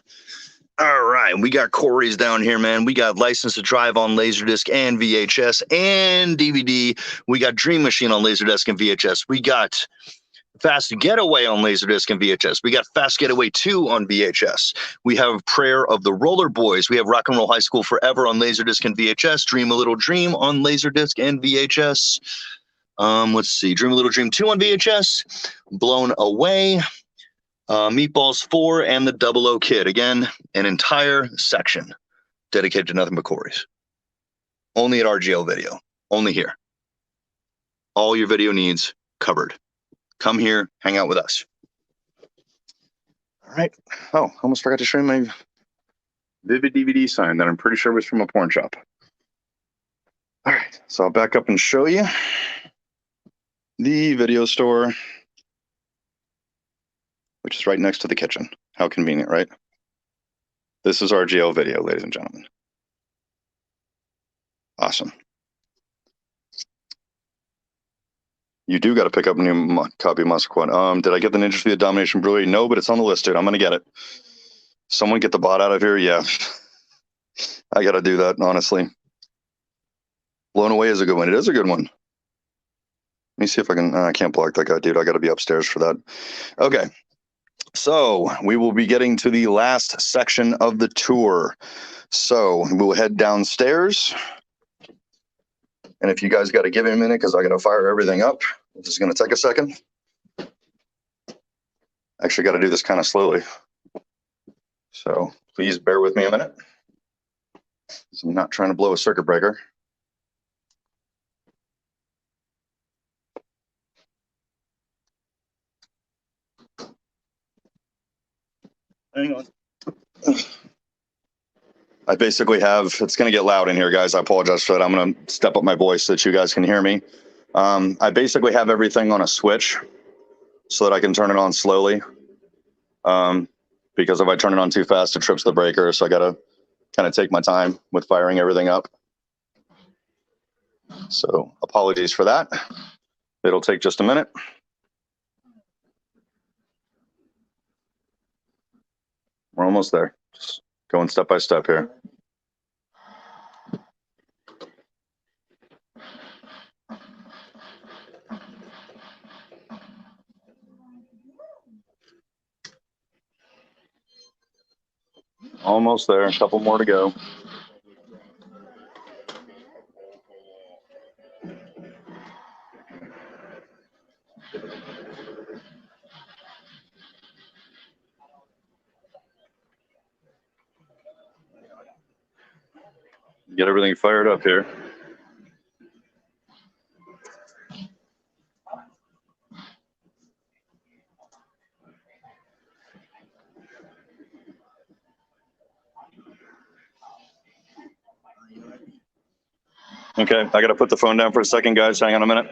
All right. We got Cory's down here, man. We got License to Drive on Laserdisc and VHS and DVD. We got Dream Machine on Laserdisc and VHS. We got Fast Getaway on Laserdisc and VHS. We got Fast Getaway 2 on VHS. We have Prayer of the Roller Boys. We have Rock and Roll High School Forever on Laserdisc and VHS. Dream a Little Dream on Laserdisc and VHS. Let's see. Dream a Little Dream 2 on VHS. Blown Away. Meatballs 4 and the Double O Kid. Again, an entire section dedicated to nothing but Cory's. Only at RGL Video. Only here. All your video needs covered. Come here, hang out with us. All right. Oh, almost forgot to show you my Vivid DVD sign that I'm pretty sure was from a porn shop. All right. So I'll back up and show you the video store, which is right next to the kitchen. How convenient, right? This is RGL Video, ladies and gentlemen. Awesome. You do got to pick up a new copy of Monster Squad. Did I get the Ninja Speed Domination Blu-ray? No, but it's on the list, dude. I'm going to get it. Someone get the bot out of here? Yeah. I got to do that, honestly. Blown Away is a good one. It is a good one. Let me see if I can... I can't block that guy, dude. I got to be upstairs for that. Okay. So we will be getting to the last section of the tour. So we'll head downstairs. And if you guys got to give me a minute, because I got to fire everything up. This is going to take a second. Actually got to do this kind of slowly. So Please bear with me a minute. I'm not trying to blow a circuit breaker. Hang on. I basically have, it's going to get loud in here, guys. I apologize for that. I'm going to step up my voice so that you guys can hear me. I basically have everything on a switch so that I can turn it on slowly. Because if I turn it on too fast, it trips the breaker. So I got to kind of take my time with firing everything up. So apologies for that. It'll take just a minute. We're almost there. Just going step by step here. Almost there. A couple more to go. Get everything fired up here. Okay, I got to put the phone down for a second, guys. Hang on a minute.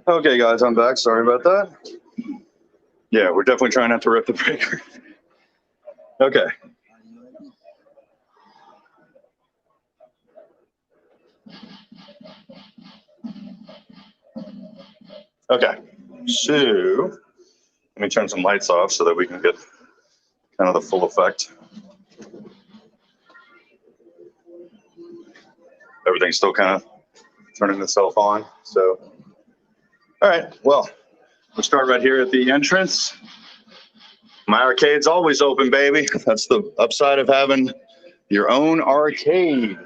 Okay, guys, I'm back. Sorry about that. Yeah, we're definitely trying not to rip the breaker. Okay. Okay, so let me turn some lights off so that we can get kind of the full effect. Everything's still kind of turning itself on. So, all right, well, we'll start right here at the entrance. My arcade's always open, baby. That's the upside of having your own arcade.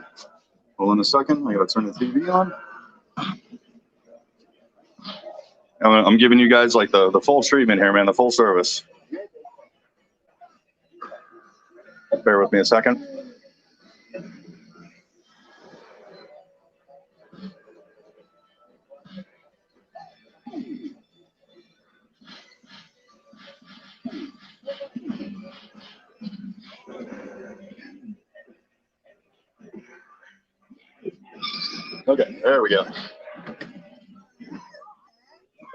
Hold on a second. I gotta turn the TV on. I'm giving you guys like the full treatment here, man, the full service. Bear with me a second. Okay, there we go.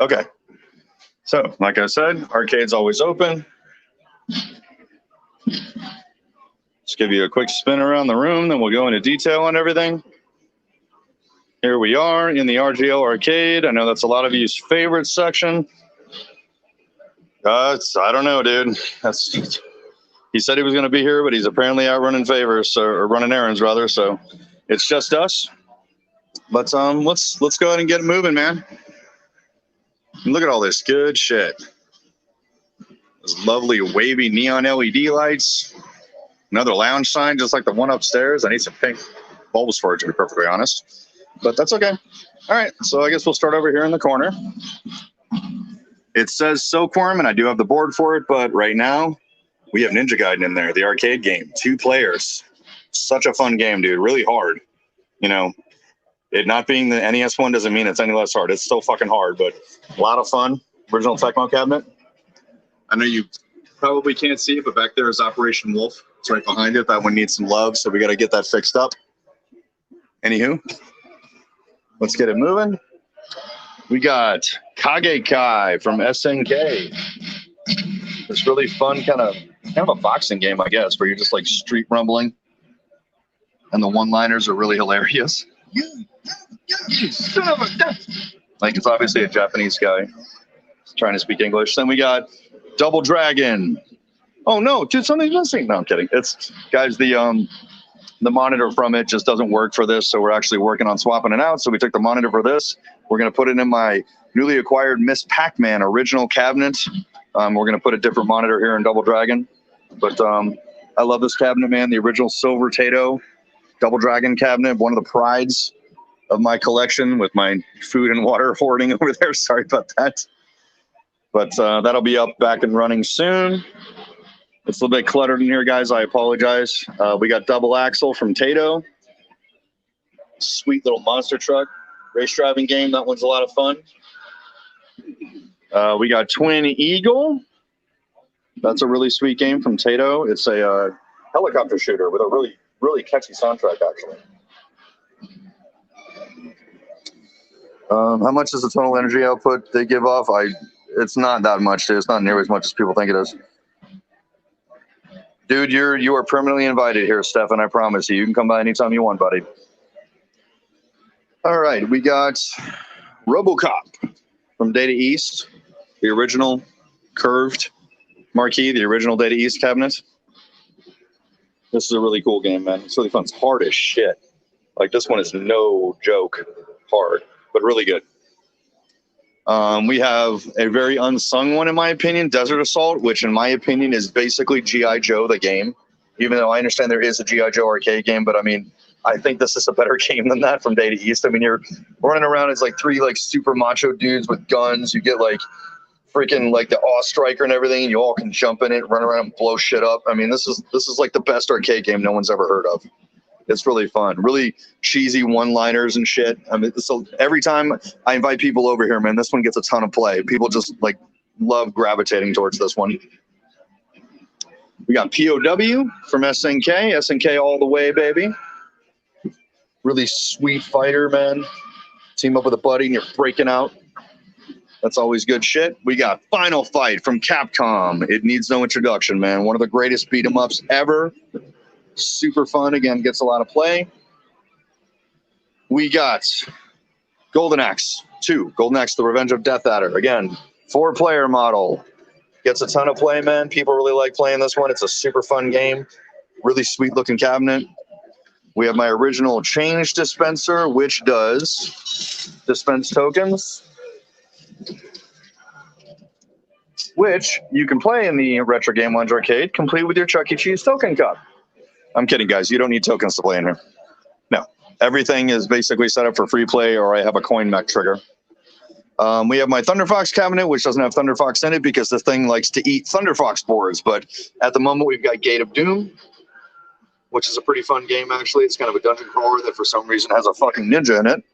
Okay, so like I said, arcade's always open. Just give you a quick spin around the room, then we'll go into detail on everything. Here we are in the Rgl Arcade. I know that's a lot of you's favorite section. I don't know, dude. He said he was going to be here, but he's apparently out running favors, or running errands rather. So it's just us. Let's go ahead and get it moving, man. Look at all this good shit. Those lovely wavy neon LED lights. Another lounge sign, just like the one upstairs. I need some pink bulbs for it, to be perfectly honest. but that's okay. All right, so I guess we'll start over here in the corner. It says Silkworm, and I do have the board for it, but right now we have Ninja Gaiden in there, the arcade game, 2 players. Such a fun game, dude. Really hard. You know, it not being the NES one doesn't mean it's any less hard. It's still fucking hard, but a lot of fun. Original Tecmo cabinet. I know you probably can't see it, but back there is Operation Wolf. It's right behind it. That one needs some love, so we got to get that fixed up. Anywho, let's get it moving. We got Kage Kai from SNK. It's really fun, kind of a boxing game, I guess, where you're just like street rumbling, and the one-liners are really hilarious. You son of a... Like, it's obviously a Japanese guy trying to speak English. Then we got Double Dragon. Oh no, dude, something's missing. No, I'm kidding. It's, guys, the monitor from it just doesn't work for this, so we're actually working on swapping it out. So we took the monitor for this. We're going to put it in my newly acquired Miss Pac-Man original cabinet. We're going to put a different monitor here in Double Dragon. But I love this cabinet, man. The original Silver Tato Double Dragon cabinet, one of the prides of my collection with my food and water hoarding over there. Sorry about that. But that'll be up, back and running soon. It's a little bit cluttered in here, guys. I apologize. We got Double Axle from Tato. Sweet little monster truck. Race driving game. That one's a lot of fun. We got Twin Eagle. That's a really sweet game from Tato. It's a helicopter shooter with a really, really catchy soundtrack, actually. How much is the total energy output they give off? It's not that much, dude. It's not nearly as much as people think it is. Dude, you are permanently invited here, Stefan. I promise you. You can come by anytime you want, buddy. All right, we got Robocop from Data East, the original curved marquee, the original Data East cabinet. This is a really cool game, man. It's really fun. It's hard as shit. Like, this one is no joke hard, but really good. We have a very unsung one, in my opinion, Desert Assault, which in my opinion is basically G.I. Joe, the game. Even though I understand there is a G.I. Joe arcade game, but I mean, I think this is a better game than that from Data East. I mean, you're running around as like 3 like super macho dudes with guns. You get like freaking like the Awe Striker and everything, and you all can jump in it, run around and blow shit up. I mean, this is like the best arcade game no one's ever heard of. It's really fun, really cheesy one-liners and shit. I mean, so every time I invite people over here, man, this one gets a ton of play. People just like love gravitating towards this one. We got POW from SNK. SNK all the way, baby. Really sweet fighter, man. Team up with a buddy and you're breaking out. That's always good shit. We got Final Fight from Capcom. It needs no introduction, man. One of the greatest beat-em-ups ever. Super fun. Again, gets a lot of play. We got Golden Axe 2. Golden Axe, The Revenge of Death Adder. Again, 4-player model. Gets a ton of play, man. People really like playing this one. It's a super fun game. Really sweet looking cabinet. We have my original change dispenser, which does dispense tokens, which you can play in the Retro Game Lounge arcade, complete with your Chuck E. Cheese token cup. I'm kidding, guys. You don't need tokens to play in here. No. Everything is basically set up for free play, or I have a coin mech trigger. We have my Thunder Fox cabinet, which doesn't have Thunder Fox in it because the thing likes to eat Thunder Fox boards. But at the moment, we've got Gate of Doom, which is a pretty fun game, actually. It's kind of a dungeon crawler that for some reason has a fucking ninja in it.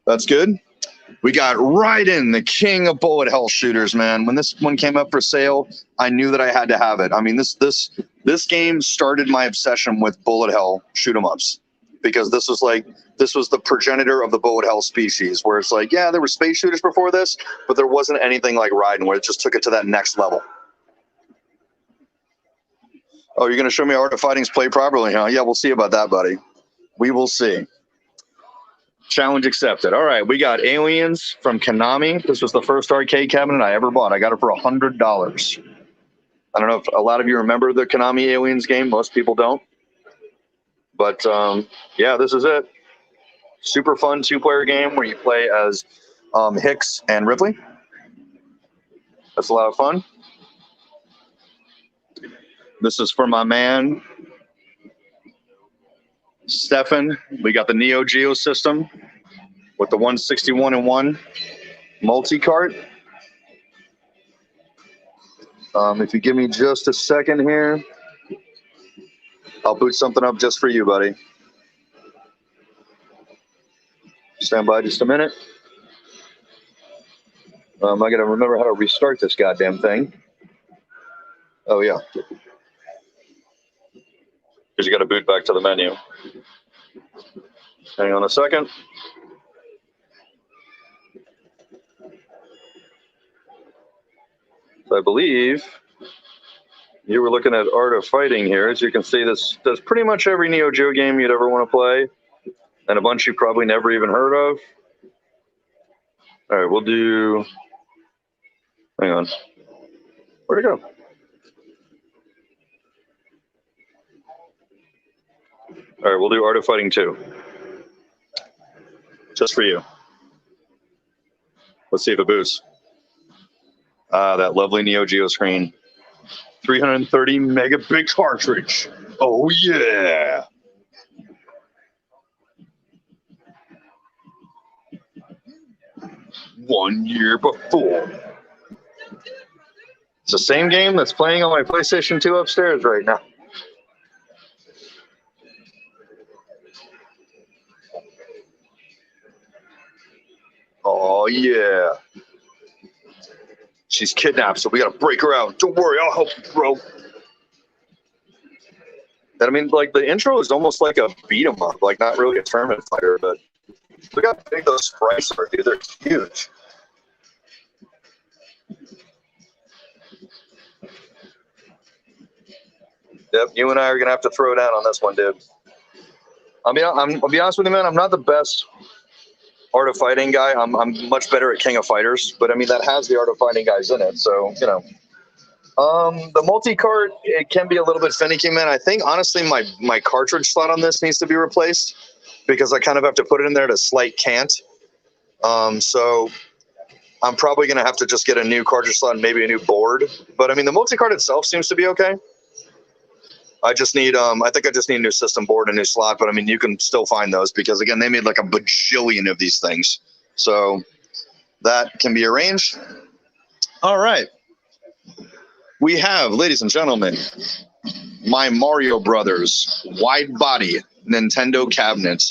That's good. We got Raiden, the king of bullet hell shooters, man. When this one came up for sale, I knew that I had to have it. I mean, this game started my obsession with bullet hell shoot 'em ups, because this was the progenitor of the bullet hell species, where it's like, yeah, there were space shooters before this, but there wasn't anything like Raiden, where it just took it to that next level. Oh, you're going to show me Art of Fighting's play properly, huh? Yeah, we'll see about that, buddy. We will see. Challenge accepted. All right, we got Aliens from Konami. This was the first arcade cabinet I ever bought. I got it for $100. I don't know if a lot of you remember the Konami Aliens game. Most people don't. But, yeah, this is it. Super fun 2-player game where you play as Hicks and Ripley. That's a lot of fun. This is for my man, Stefan. We got the Neo Geo system. with the 161-1 multi-cart. If you give me just a second here, I'll boot something up just for you, buddy. Stand by just a minute. I gotta remember how to restart this goddamn thing. Oh yeah. Because you gotta boot back to the menu. Hang on a second. So I believe you were looking at Art of Fighting here. As you can see, this does pretty much every Neo Geo game you'd ever want to play, and a bunch you probably never even heard of. All right, we'll do. Hang on. Where'd it go? All right, we'll do Art of Fighting 2. Just for you. Let's see if it boosts. Ah, that lovely Neo Geo screen. 330 megabit cartridge. Oh, yeah. One year before. It's the same game that's playing on my PlayStation 2 upstairs right now. Oh, yeah. She's kidnapped, so we gotta break her out. Don't worry, I'll help you, bro. I mean, like, the intro is almost like a beat 'em up, like, not really a tournament fighter, but look how big those sprites are, dude. They're huge. Yep, you and I are gonna have to throw down on this one, dude. I'll be honest with you, man. I'm not the best Art of Fighting guy. I'm much better at King of Fighters, but I mean that has the Art of Fighting guys in it, so you know. The multi-cart, it can be a little bit finicky, man. I think honestly my cartridge slot on this needs to be replaced because I kind of have to put it in there at a slight cant. So I'm probably gonna have to just get a new cartridge slot and maybe a new board. But I mean the multi-cart itself seems to be okay. I just need I think I just need a new system board and a new slot, but I mean you can still find those because again they made like a bajillion of these things. So that can be arranged. All right. We have, ladies and gentlemen, my Mario Brothers wide body Nintendo cabinet,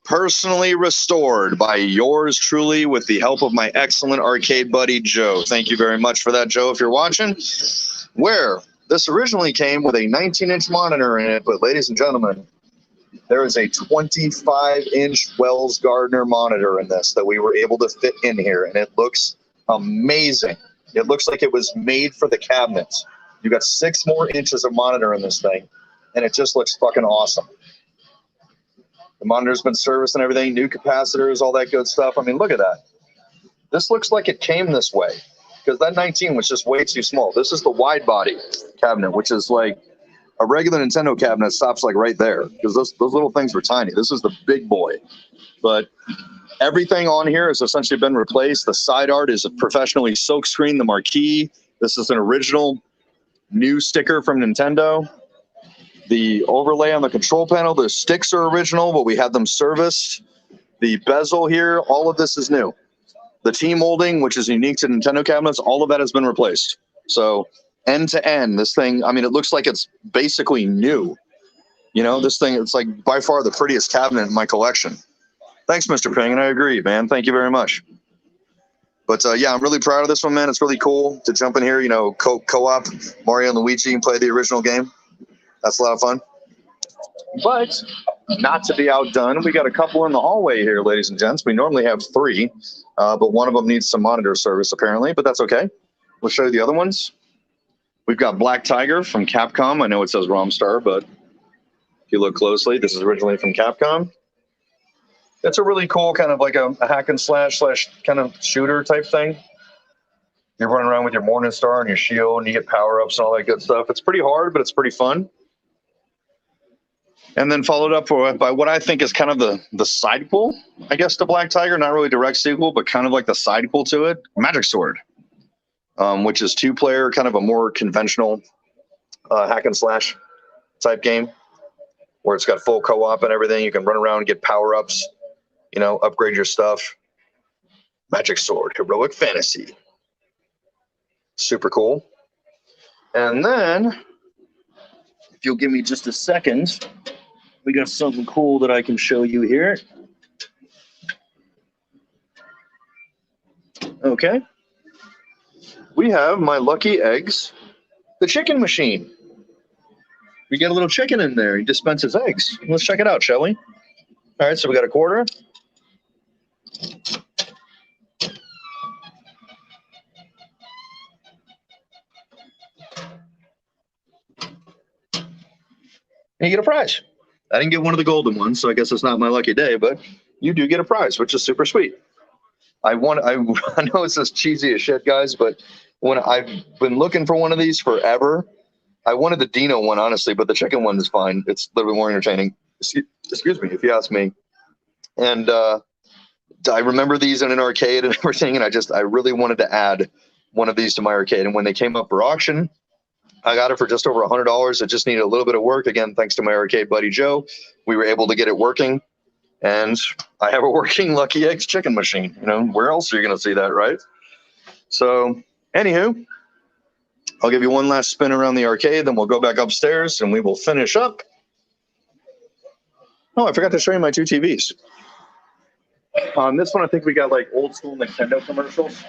personally restored by yours truly with the help of my excellent arcade buddy Joe. Thank you very much for that, Joe, if you're watching. Where this originally came with a 19-inch monitor in it, but ladies and gentlemen, there is a 25-inch Wells Gardner monitor in this that we were able to fit in here, and it looks amazing. It looks like it was made for the cabinet. You got 6 more inches of monitor in this thing, and it just looks fucking awesome. The monitor's been serviced and everything, new capacitors, all that good stuff. I mean, look at that. This looks like it came this way because that 19 was just way too small. This is the wide body cabinet, which is like a regular Nintendo cabinet stops like right there because those little things were tiny. This is the big boy. But everything on here has essentially been replaced. The side art is a professionally silk screen, the marquee. This is an original new sticker from Nintendo. The overlay on the control panel, the sticks are original, but we had them serviced. The bezel here, all of this is new. The T-molding, which is unique to Nintendo cabinets, all of that has been replaced. So end to end, this thing, I mean, it looks like it's basically new. You know, this thing, it's like by far the prettiest cabinet in my collection. Thanks, Mr. Ping, and I agree, man. Thank you very much. But yeah, I'm really proud of this one, man. It's really cool to jump in here, you know, co-op Mario and Luigi and play the original game. That's a lot of fun. But not to be outdone, we got a couple in the hallway here, ladies and gents. We normally have 3, but one of them needs some monitor service apparently, but that's okay. We'll show you the other ones. We've got Black Tiger from Capcom. I know it says Romstar, but if you look closely, this is originally from Capcom. It's a really cool kind of like a hack and slash kind of shooter type thing. You're running around with your Morning Star and your shield, and you get power-ups and all that good stuff. It's pretty hard, but it's pretty fun. And then followed up by what I think is kind of the sidequel, I guess, to Black Tiger. Not really direct sequel, but kind of like the sidequel to it. Magic Sword, which is 2-player, kind of a more conventional hack and slash type game, where it's got full co-op and everything. You can run around and get power-ups. upgrade your stuff. Magic Sword, Heroic Fantasy. Super cool. And then, if you'll give me just a second, we got something cool that I can show you here. Okay. We have my Lucky Eggs, the chicken machine. We get a little chicken in there. He dispenses eggs. Let's check it out, shall we? All right, so we got a quarter. And you get a prize. I didn't get one of the golden ones, so I guess it's not my lucky day, but you do get a prize, which is super sweet. I know it's just cheesy as shit, guys, but when I've been looking for one of these forever, I wanted the Dino one, honestly, but the chicken one is fine. It's a little bit more entertaining. Excuse me, if you ask me. And I remember these in an arcade and everything, and I really wanted to add one of these to my arcade. And when they came up for auction, I got it for just over $100. It just needed a little bit of work. Again, thanks to my arcade buddy Joe, we were able to get it working. And I have a working Lucky Eggs chicken machine. Where else are you going to see that, right? So, anywho, I'll give you one last spin around the arcade, then we'll go back upstairs and we will finish up. Oh, I forgot to show you my two TVs. On this one, I think we got like old school Nintendo commercials.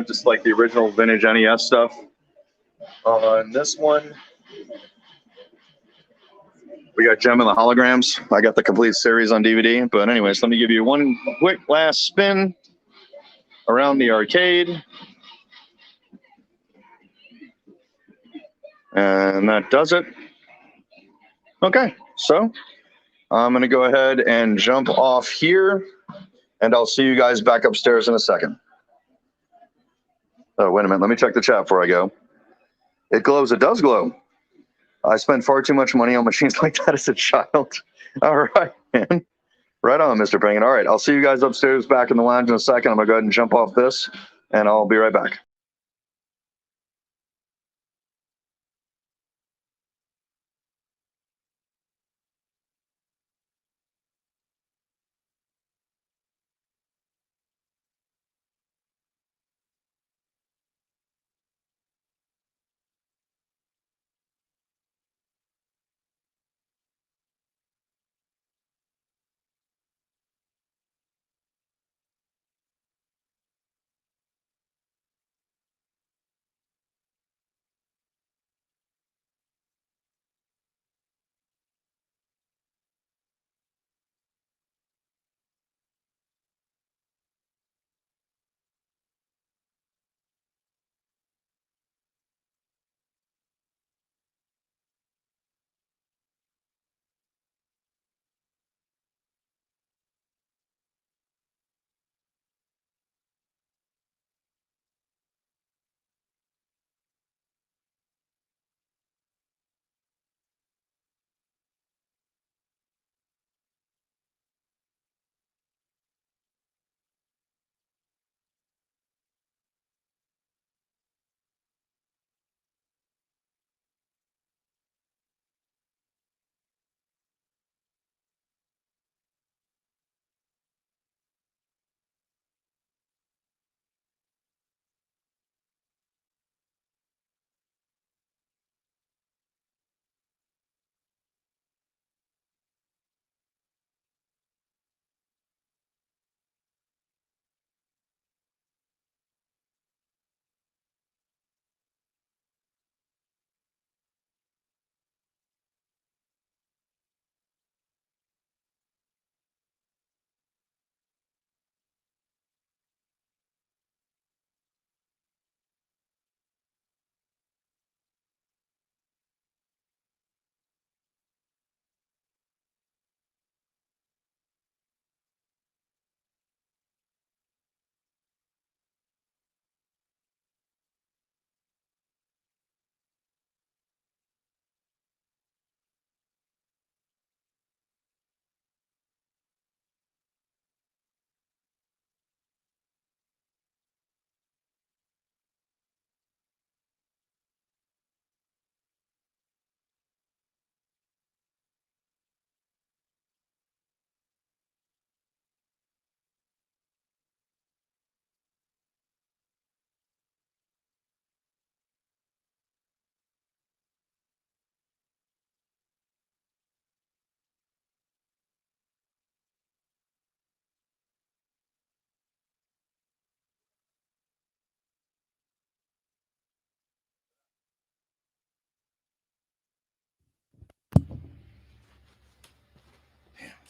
Just like the original vintage NES stuff. On this one, we got Gem and the Holograms. I got the complete series on DVD. But anyways, let me give you one quick last spin around the arcade. And that does it. Okay, so I'm going to go ahead and jump off here. And I'll see you guys back upstairs in a second. Oh, wait a minute. Let me check the chat before I go. It glows. It does glow. I spent far too much money on machines like that as a child. All right, man. Right on, Mr. Penguin. All right, I'll see you guys upstairs back in the lounge in a second. I'm going to go ahead and jump off this, and I'll be right back.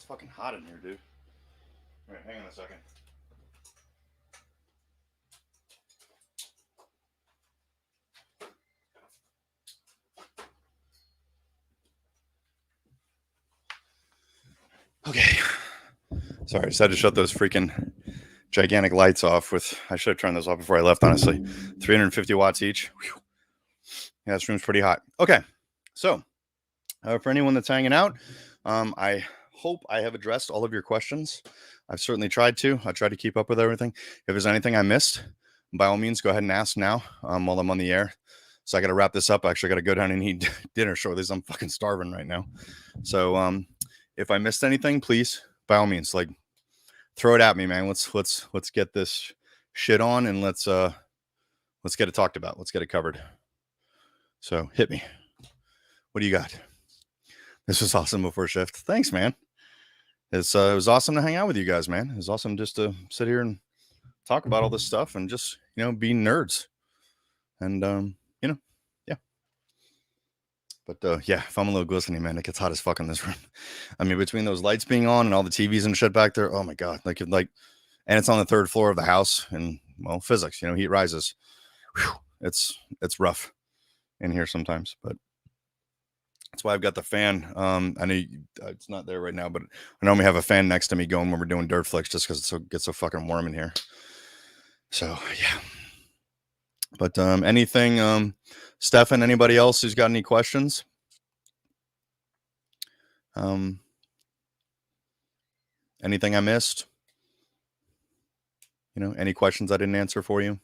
fucking hot in here, dude. All right, hang on a second. Okay. Sorry, I just had to shut those freaking gigantic lights off with, I should have turned those off before I left, honestly. 350 watts each. Whew. Yeah, this room's pretty hot. Okay. So, for anyone that's hanging out, I hope I have addressed all of your questions. I've certainly tried to. I tried to keep up with everything. If there's anything I missed, by all means, go ahead and ask now while I'm on the air. So I got to wrap this up. I actually got to go down and eat dinner shortly. I'm fucking starving right now. So if I missed anything, please, by all means, like throw it at me, man. Let's get this shit on and let's get it talked about. Let's get it covered. So hit me. What do you got? This was awesome before shift. Thanks, man. It was awesome to hang out with you guys, man. It was awesome just to sit here and talk about all this stuff and just, be nerds. And, yeah. But, yeah, if I'm a little glistening, man, it gets hot as fuck in this room. I mean, between those lights being on and all the TVs and shit back there, oh my God. And it's on the third floor of the house and, well, physics, heat rises. Whew, it's rough in here sometimes, but that's why I've got the fan. I know it's not there right now, but I normally have a fan next to me going when we're doing dirt flicks just because it gets so fucking warm in here. So, yeah. But anything, Stefan, anybody else who's got any questions? Anything I missed? Any questions I didn't answer for you?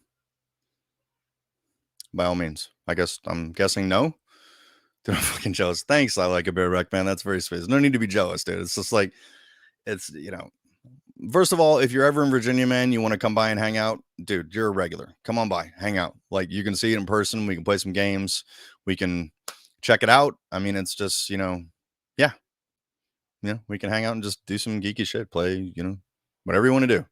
By all means. I'm guessing no. Dude, I'm fucking jealous. Thanks, I like a bear wreck, man. That's very sweet. There's no need to be jealous, dude. It's just like, first of all, if you're ever in Virginia, man, you want to come by and hang out, dude, you're a regular. Come on by, hang out. Like, you can see it in person. We can play some games. We can check it out. I mean, it's just, yeah. We can hang out and just do some geeky shit, play, whatever you want to do.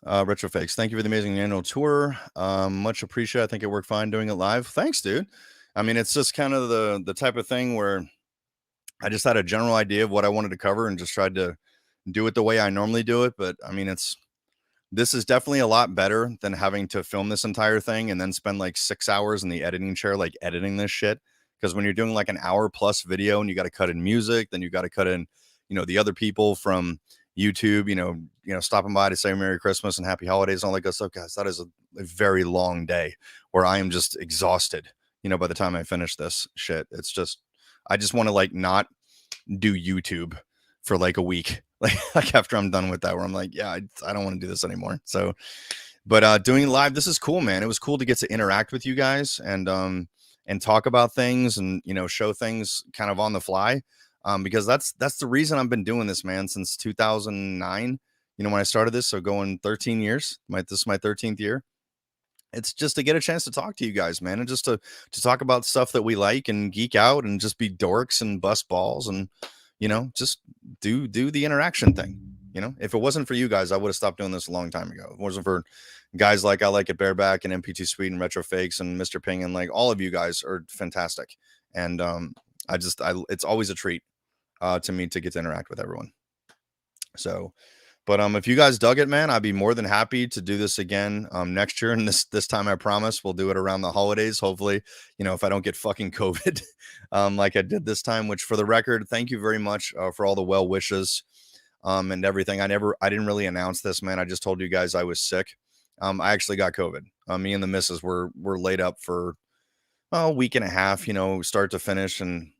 Retro Fakes, thank you for the amazing annual tour. Much appreciated. I think it worked fine doing it live. Thanks, dude. I mean, it's just kind of the type of thing where I just had a general idea of what I wanted to cover and just tried to do it the way I normally do it. But I mean, this is definitely a lot better than having to film this entire thing and then spend like 6 hours in the editing chair, like editing this shit. Because when you're doing like an hour plus video and you got to cut in music, then you got to cut in, the other people from YouTube, stopping by to say Merry Christmas and Happy Holidays and all that good stuff. Guys, that is a very long day where I am just exhausted. By the time I finish this shit, it's just, I just want to like not do YouTube for like a week, like after I'm done with that, where I'm like, yeah, I don't want to do this anymore. So, but doing live, this is cool, man. It was cool to get to interact with you guys and talk about things and, show things kind of on the fly. Because that's the reason I've been doing this, man, since 2009, when I started this. So going 13 years, this is my 13th year. It's just to get a chance to talk to you guys, man, and just to talk about stuff that we like and geek out and just be dorks and bust balls and, just do the interaction thing. If it wasn't for you guys, I would have stopped doing this a long time ago. If it wasn't for guys like I Like It Bareback and MP2 Sweet and Retro Fakes and Mr. Ping and like all of you guys are fantastic. And it's always a treat to me to get to interact with everyone. So, but if you guys dug it, man, I'd be more than happy to do this again next year. And this time, I promise we'll do it around the holidays. Hopefully, if I don't get fucking COVID like I did this time, which for the record, thank you very much for all the well wishes and everything. I didn't really announce this, man. I just told you guys I was sick. I actually got COVID. Me and the missus were laid up for a week and a half, start to finish. And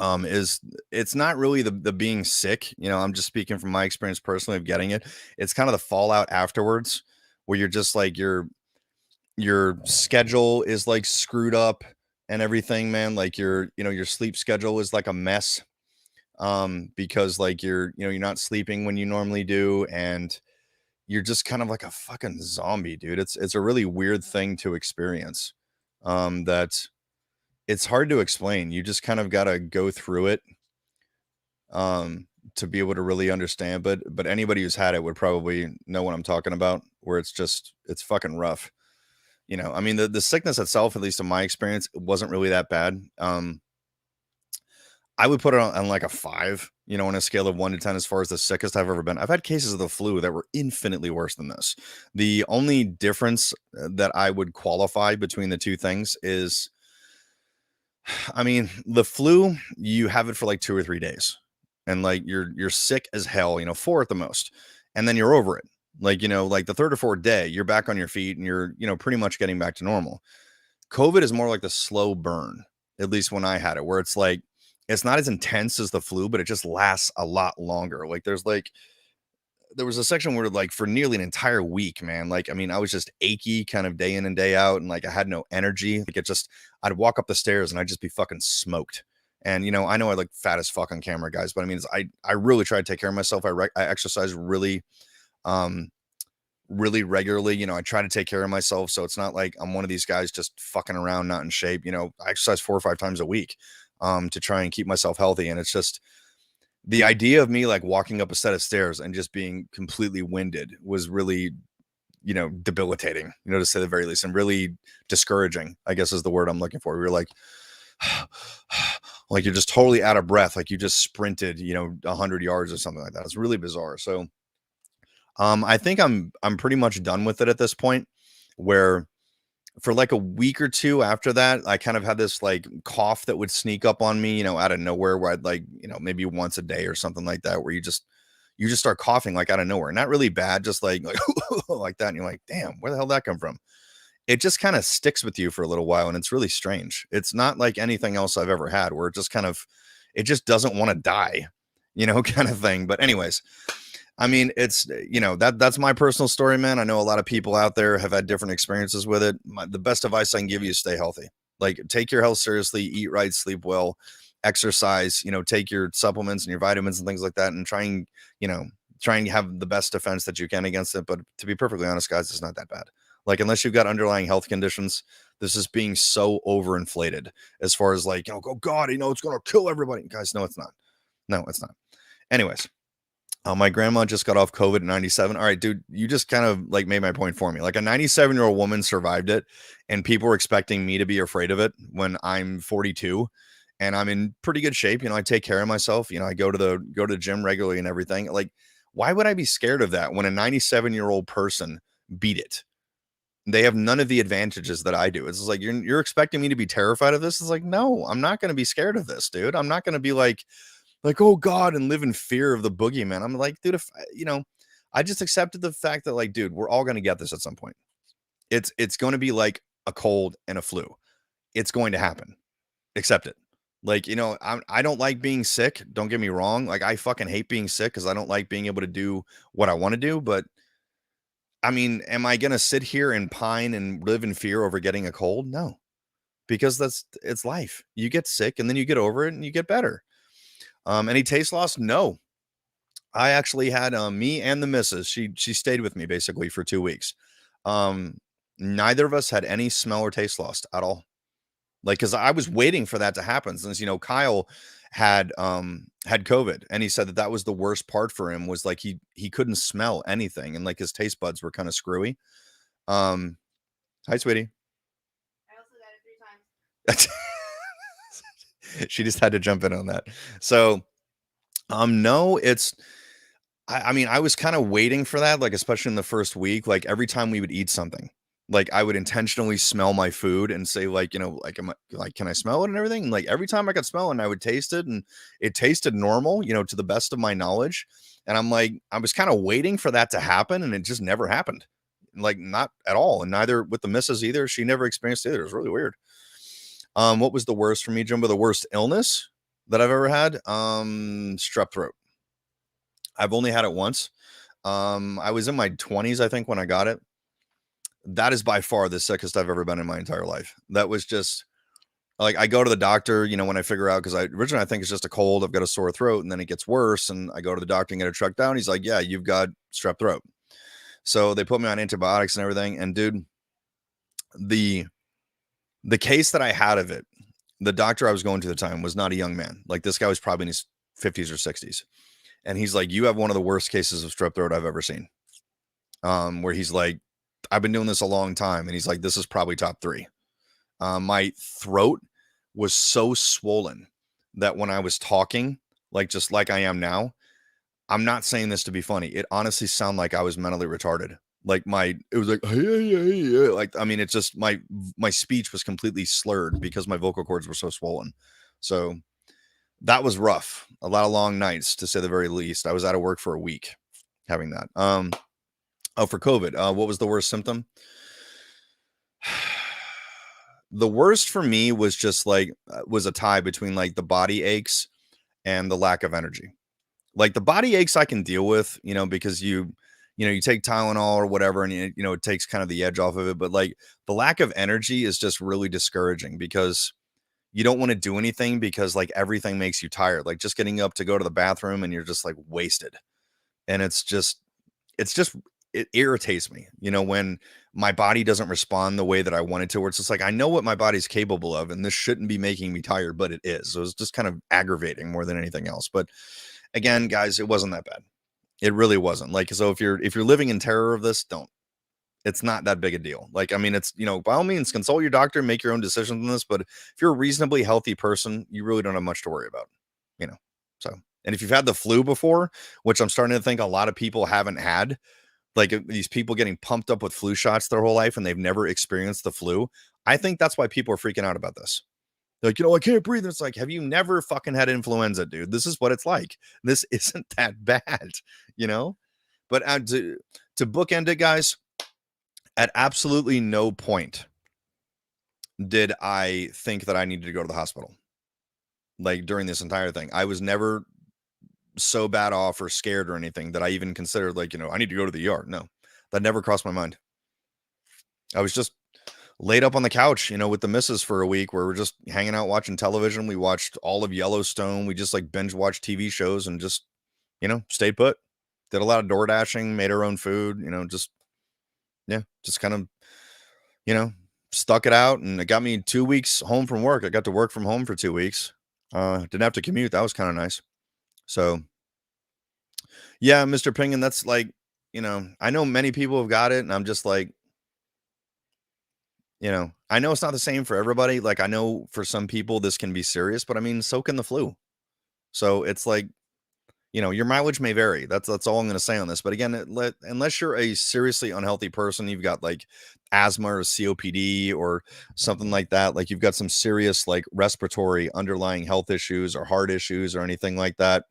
it's not really the being sick, I'm just speaking from my experience personally of getting it. It's kind of the fallout afterwards where you're just like your schedule is like screwed up and everything, man. Like your sleep schedule is like a mess because like you're not sleeping when you normally do, and you're just kind of like a fucking zombie, dude. It's a really weird thing to experience that it's hard to explain. You just kind of got to go through it to be able to really understand. But anybody who's had it would probably know what I'm talking about, where it's fucking rough. I mean, the sickness itself, at least in my experience, it wasn't really that bad. I would put it on like a 5, on a scale of 1 to 10 as far as the sickest I've ever been. I've had cases of the flu that were infinitely worse than this. The only difference that I would qualify between the two things is, I mean, the flu, you have it for like 2 or 3 days. And like you're sick as hell, 4 at the most. And then you're over it. Like, like the third or fourth day, you're back on your feet and you're, pretty much getting back to normal. COVID is more like the slow burn, at least when I had it, where it's like, it's not as intense as the flu, but it just lasts a lot longer. Like there was a section where like for nearly an entire week, man, like, I mean, I was just achy kind of day in and day out. And like, I had no energy. Like I'd walk up the stairs and I'd just be fucking smoked. And, I know I look fat as fuck on camera, guys, but I mean, I really try to take care of myself. I exercise really, really regularly. I try to take care of myself. So it's not like I'm one of these guys just fucking around, not in shape. I exercise 4 or 5 times a week, to try and keep myself healthy. And it's just the idea of me like walking up a set of stairs and just being completely winded was really, debilitating, to say the very least, and really discouraging, I guess is the word I'm looking for. We were like, like you're just totally out of breath. Like you just sprinted, 100 yards or something like that. It's really bizarre. So, I think I'm pretty much done with it at this point, where for like a week or two after that, I kind of had this like cough that would sneak up on me, out of nowhere, where I'd like, maybe once a day or something like that, where you just start coughing like out of nowhere. Not really bad, just like like that. And you're like, damn, where the hell did that come from? It just kind of sticks with you for a little while. And it's really strange. It's not like anything else I've ever had, where it just doesn't want to die, kind of thing. But anyways, I mean, it's, that's my personal story, man. I know a lot of people out there have had different experiences with it. The best advice I can give you is stay healthy. Like, take your health seriously, eat right, sleep well, exercise, take your supplements and your vitamins and things like that, and try and have the best defense that you can against it. But to be perfectly honest, guys, it's not that bad. Like, unless you've got underlying health conditions, this is being so overinflated as far as like, oh God, it's going to kill everybody. Guys, no, it's not. No, it's not. Anyways. My grandma just got off COVID in 97. All right, dude, you just kind of like made my point for me. Like a 97-year-old woman survived it, and people were expecting me to be afraid of it when I'm 42 and I'm in pretty good shape. I take care of myself. I go to the gym regularly and everything. Like, why would I be scared of that when a 97-year-old person beat it? They have none of the advantages that I do. It's like, you're expecting me to be terrified of this. It's like, no, I'm not going to be scared of this, dude. I'm not going to be like, oh God, and live in fear of the boogeyman. I'm like, dude, if I just accepted the fact that like, dude, we're all going to get this at some point. It's going to be like a cold and a flu. It's going to happen. Accept it. Like, I don't like being sick. Don't get me wrong. Like, I fucking hate being sick because I don't like being able to do what I want to do. But I mean, am I going to sit here and pine and live in fear over getting a cold? No, because it's life. You get sick and then you get over it and you get better. Any taste loss? No. I actually had me and the missus. She stayed with me basically for 2 weeks. Neither of us had any smell or taste loss at all. Like, because I was waiting for that to happen, since Kyle had COVID, and he said that was the worst part for him, was like he couldn't smell anything, and like his taste buds were kind of screwy. Hi, sweetie. I also got it 3 times. She just had to jump in on that. So, no, I mean, I was kind of waiting for that, like, especially in the first week, like every time we would eat something, like I would intentionally smell my food and say like, like, can I smell it and everything? And like every time I could smell it and I would taste it and it tasted normal, to the best of my knowledge. And I'm like, I was kind of waiting for that to happen, and it just never happened. Like, not at all. And neither with the missus either. She never experienced it either. It was really weird. What was the worst for me, Jumbo? The worst illness that I've ever had? Strep throat. I've only had it once. I was in my 20s, I think, when I got it. That is by far the sickest I've ever been in my entire life. That was just like, I go to the doctor, when I figure out, because originally I think it's just a cold, I've got a sore throat, and then it gets worse. And I go to the doctor and get it checked down. He's like, yeah, you've got strep throat. So they put me on antibiotics and everything. And dude, the case that I had of it, the doctor I was going to at the time was not a young man. Like, this guy was probably in his 50s or 60s. And he's like, you have one of the worst cases of strep throat I've ever seen. Where he's like, I've been doing this a long time. And he's like, this is probably top 3. My throat was so swollen that when I was talking, like just like I am now, I'm not saying this to be funny. It honestly sounded like I was mentally retarded. Like it was like, like, I mean, it's just my speech was completely slurred because my vocal cords were so swollen. So that was rough. A lot of long nights, to say the very least. I was out of work for a week having that. Oh, for COVID, what was the worst symptom? The worst for me was just like, was a tie between like the body aches and the lack of energy. Like the body aches I can deal with, you know, because you take Tylenol or whatever, and it takes kind of the edge off of it. But like the lack of energy is just really discouraging because you don't want to do anything because like everything makes you tired. Like just getting up to go to the bathroom and you're just like wasted. And it irritates me, when my body doesn't respond the way that I want it to, where it's just like, I know what my body's capable of, and this shouldn't be making me tired, but it is. So it's just kind of aggravating more than anything else. But again, guys, it wasn't that bad. It really wasn't. Like, so if you're living in terror of this, don't. It's not that big a deal. Like, I mean, it's, by all means, consult your doctor, make your own decisions on this. But if you're a reasonably healthy person, you really don't have much to worry about, So, and if you've had the flu before, which I'm starting to think a lot of people haven't had, like these people getting pumped up with flu shots their whole life and they've never experienced the flu. I think that's why people are freaking out about this. They're like, I can't breathe. It's like, have you never fucking had influenza, dude? This is what it's like. This isn't that bad, But to bookend it, guys, at absolutely no point did I think that I needed to go to the hospital. Like during this entire thing, I was never so bad off or scared or anything that I even considered like, I need to go to the ER. No, that never crossed my mind. I was just laid up on the couch, with the missus for a week where we're just hanging out watching television. We watched all of Yellowstone. We just like binge watched TV shows and just, stayed put. Did a lot of door dashing, made our own food, just kind of, stuck it out. And it got me 2 weeks home from work. I got to work from home for 2 weeks. Didn't have to commute. That was kind of nice. So yeah, Mr. Pingen, that's like, I know many people have got it, and I'm just like, I know it's not the same for everybody. Like, I know for some people this can be serious, but I mean, so can the flu. So it's like, your mileage may vary. That's all I'm going to say on this. But again, unless you're a seriously unhealthy person, you've got like asthma or COPD or something like that, like you've got some serious like respiratory underlying health issues or heart issues or anything like that,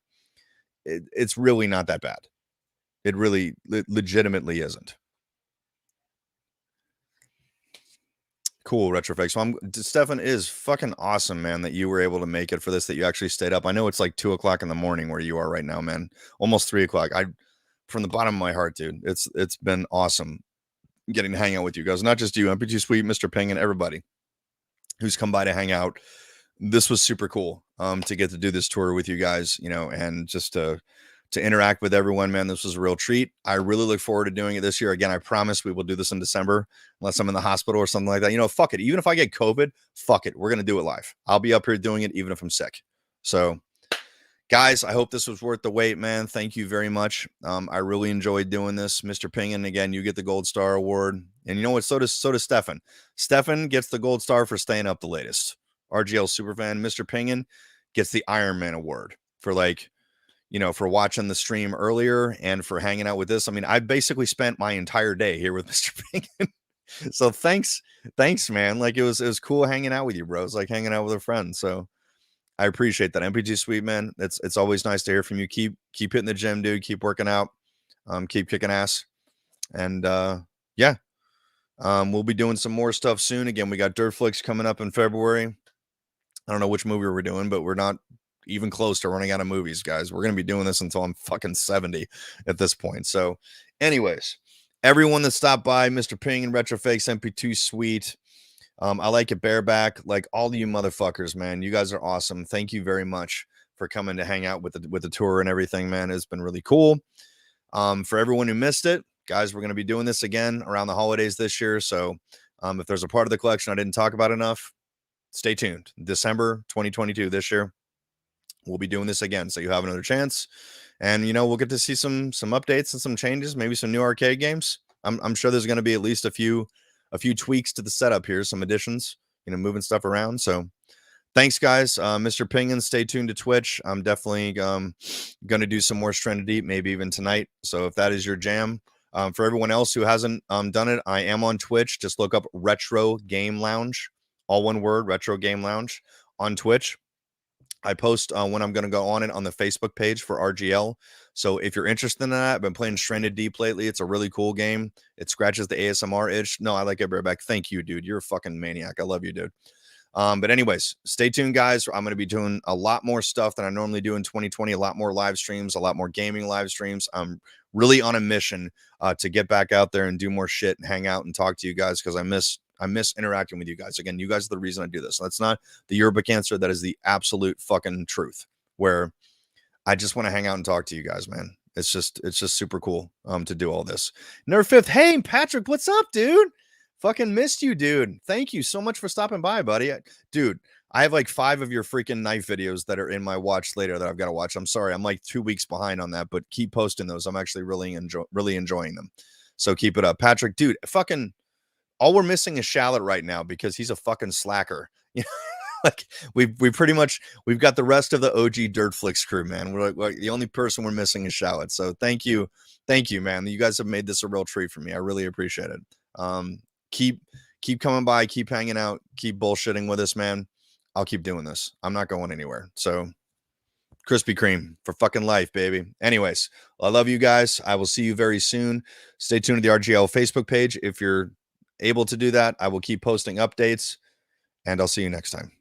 it's really not that bad. It really legitimately isn't. Cool, Retrofix. So Stefan, is fucking awesome, man, that you were able to make it for this, that you actually stayed up. I know it's like 2:00 in the morning where you are right now, man. Almost 3:00. From the bottom of my heart, dude, it's been awesome getting to hang out with you guys. Not just you, MPG Sweet, Mr. Ping, and everybody who's come by to hang out. This was super cool to get to do this tour with you guys, and just to interact with everyone, man. This was a real treat. I really look forward to doing it this year. Again, I promise we will do this in December, unless I'm in the hospital or something like that. Fuck it. Even if I get COVID, fuck it. We're going to do it live. I'll be up here doing it, even if I'm sick. So guys, I hope this was worth the wait, man. Thank you very much. I really enjoyed doing this. Mr. Pingen, again, you get the Gold Star Award. And you know what? So does Stefan. Stefan gets the Gold Star for staying up the latest. RGL Superfan. Mr. Pingen gets the Iron Man Award for for watching the stream earlier and for hanging out with this. I mean, I basically spent my entire day here with Mr. Pingen. So thanks, man. Like it was cool hanging out with you, bro. It's like hanging out with a friend. So I appreciate that. MPG Sweet, man. It's always nice to hear from you. Keep hitting the gym, dude. Keep working out. Keep kicking ass. And yeah. We'll be doing some more stuff soon. Again, we got Dirt Flicks coming up in February. I don't know which movie we're doing, but we're not even close to running out of movies, guys. We're going to be doing this until I'm fucking 70 at this point. So anyways, everyone that stopped by, Mr. Ping and Retrofakes, MP2 Sweet. I like it bareback, like all of you motherfuckers, man. You guys are awesome. Thank you very much for coming to hang out with the tour and everything, man. It's been really cool. For everyone who missed it, guys, we're going to be doing this again around the holidays this year. So if there's a part of the collection I didn't talk about enough, stay tuned. December 2022 this year, we'll be doing this again. So you have another chance. And, we'll get to see some updates and some changes, maybe some new arcade games. I'm sure there's going to be at least a few tweaks to the setup here, some additions, moving stuff around. So thanks, guys. Mr. Pingen, stay tuned to Twitch. I'm definitely going to do some more Stranded Deep, maybe even tonight. So if that is your jam, for everyone else who hasn't done it, I am on Twitch. Just look up Retro Game Lounge, all one word, Retro Game Lounge on Twitch. I post when I'm going to go on it on the Facebook page for RGL. So if you're interested in that, I've been playing Stranded Deep lately. It's a really cool game. It scratches the ASMR itch. No, I like it, back. Thank you, dude. You're a fucking maniac. I love you, dude. But anyways, stay tuned, guys. I'm going to be doing a lot more stuff than I normally do in 2020, a lot more live streams, a lot more gaming live streams. I'm really on a mission to get back out there and do more shit and hang out and talk to you guys because I miss interacting with you guys. Again, you guys are the reason I do this. That's not the Yerba cancer. That is the absolute fucking truth, where I just want to hang out and talk to you guys, man. It's just super cool to do all this. Nerf Fifth, hey, Patrick, what's up, dude? Fucking missed you, dude. Thank you so much for stopping by, buddy. Dude, I have like 5 of your freaking knife videos that are in my watch later that I've got to watch. I'm sorry. I'm like 2 weeks behind on that, but keep posting those. I'm actually really enjoying them. So keep it up. Patrick, dude, fucking all we're missing is Shallot right now because he's a fucking slacker. You know, like we've got the rest of the OG Dirt Flicks crew, man. We're like the only person we're missing is Shallot. So thank you, man. You guys have made this a real treat for me. I really appreciate it. Keep coming by, keep hanging out, keep bullshitting with us, man. I'll keep doing this. I'm not going anywhere. So Krispy Kreme for fucking life, baby. Anyways, I love you guys. I will see you very soon. Stay tuned to the RGL Facebook page. If you're able to do that, I will keep posting updates, and I'll see you next time.